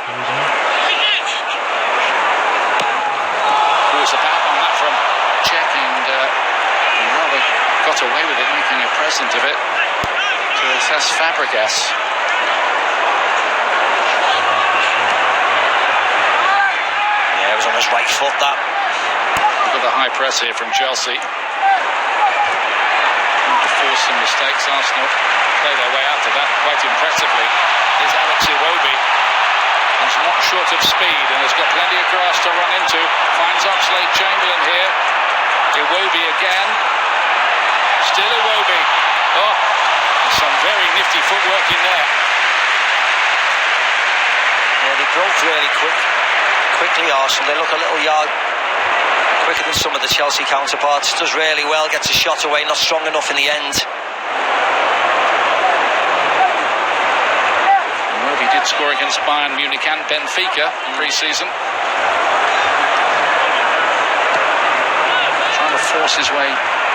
was about on that from Cech and rather got away with it, making a present of it to Cesc Fabregas. Yeah, it was on his right foot, that. Look at the high press here from Chelsea. Force some mistakes. Arsenal play their way out to that quite impressively. Here's Alex Iwobi. He's not short of speed and has got plenty of grass to run into. Finds Oxlade-Chamberlain here. Iwobi again. Still Iwobi. Oh, some very nifty footwork in there. Yeah, they broke really quickly, Arsenal. They look a little yard quicker than some of the Chelsea counterparts. Does really well, gets a shot away, not strong enough in the end. Well, he did score against Bayern Munich and Benfica pre-season. Trying to force his way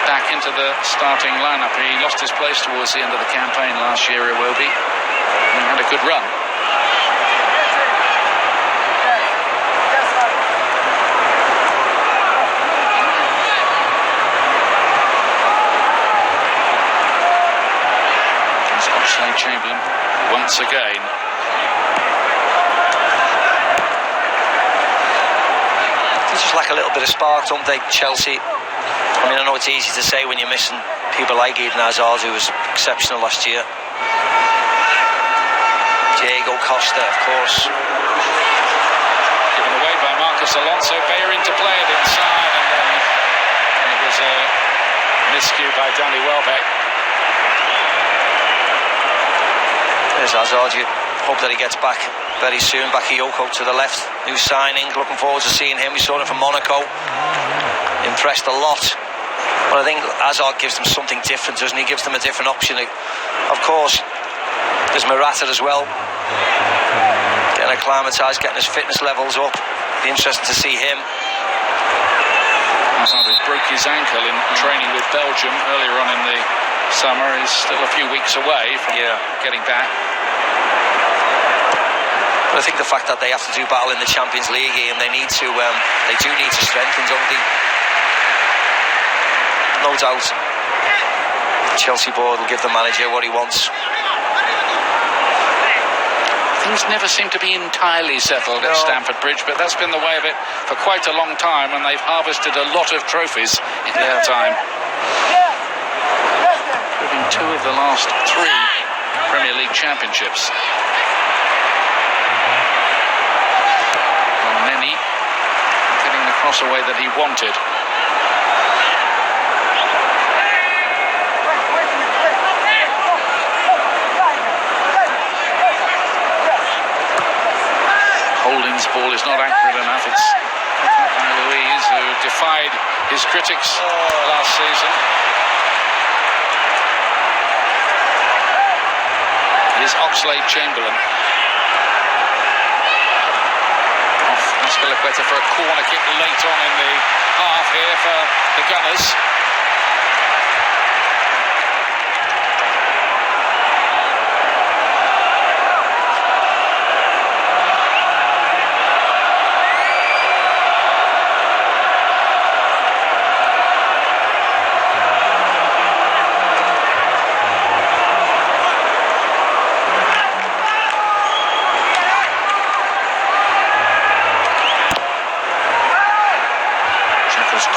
back into the starting lineup. He lost his place towards the end of the campaign last year, Iwobi. He had a good run. Oxlade-Chamberlain once again. They just lack a little bit of spark, don't they, Chelsea? I mean, I know it's easy to say when you're missing people like Eden Hazard, who was exceptional last year. Diego Costa, of course. Given away by Marcos Alonso. Bellerin to play it inside, and then it was a miscue by Danny Welbeck. There's Hazard. You hope that he gets back very soon. Bakayoko to the left, new signing. Looking forward to seeing him. We saw him from Monaco. Impressed a lot. But I think Hazard gives them something different, doesn't he? Gives them a different option. Of course, there's Morata as well. Getting acclimatised, getting his fitness levels up. Be interesting to see him. Hazard broke his ankle in training with Belgium earlier on in the summer. He's still a few weeks away from getting back. But I think the fact that they have to do battle in the Champions League and they do need to strengthen, don't they? No doubt the Chelsea board will give the manager what he wants. Things never seem to be entirely settled at Stamford Bridge, but that's been the way of it for quite a long time, and they've harvested a lot of trophies in their time. Including 2 of the last 3 Premier League championships. And Nenny getting the cross away that he wanted. Holding's ball is not accurate enough. It's by Luiz, who defied his critics last season. Here's Oxlade-Chamberlain. Off Azpilicueta for a corner kick late on in the half here for the Gunners.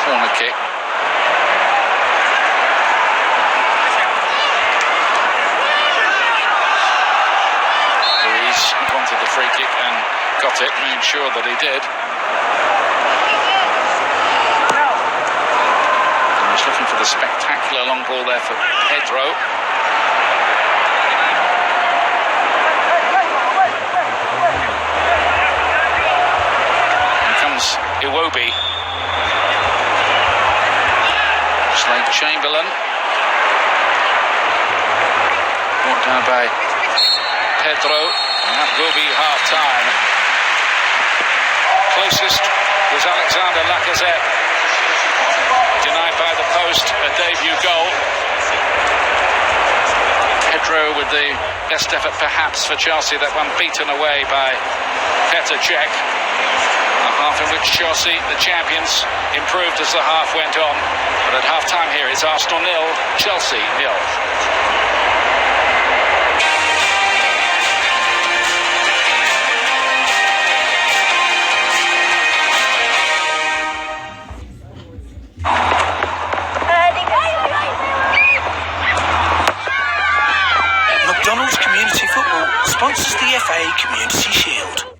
Corner kick. got it, made sure that he did. And he's looking for the spectacular long ball there for Pedro. Here comes Iwobi. Slade Chamberlain. Brought down by Pedro, and that will be half-time. Closest was Alexander Lacazette. Denied by the post, a debut goal. Pedro with the best effort perhaps for Chelsea, that one beaten away by Petr Cech. A half in which Chelsea, the champions, improved as the half went on. But at half-time here it's Arsenal 0, Chelsea 0. McDonald's Community Football sponsors the FA Community Shield.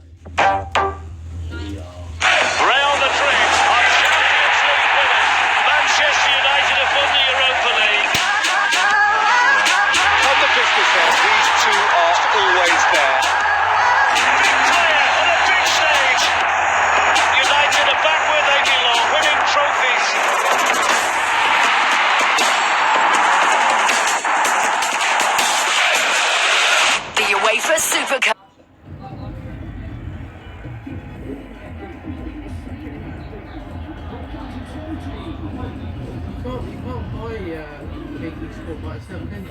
Real Madrid are Champions League winners. Manchester United have won the Europa League. On the business end, these two are always there. Player on a big stage. United are back where they belong, winning trophies. The UEFA Super Cup. You can't buy BT Sport by itself, can you?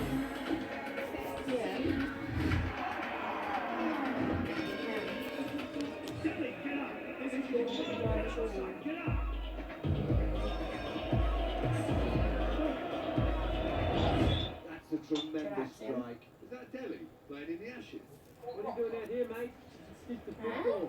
That's a tremendous strike. Is that Delhi playing in the Ashes? What are you doing out here, mate? Skip the football.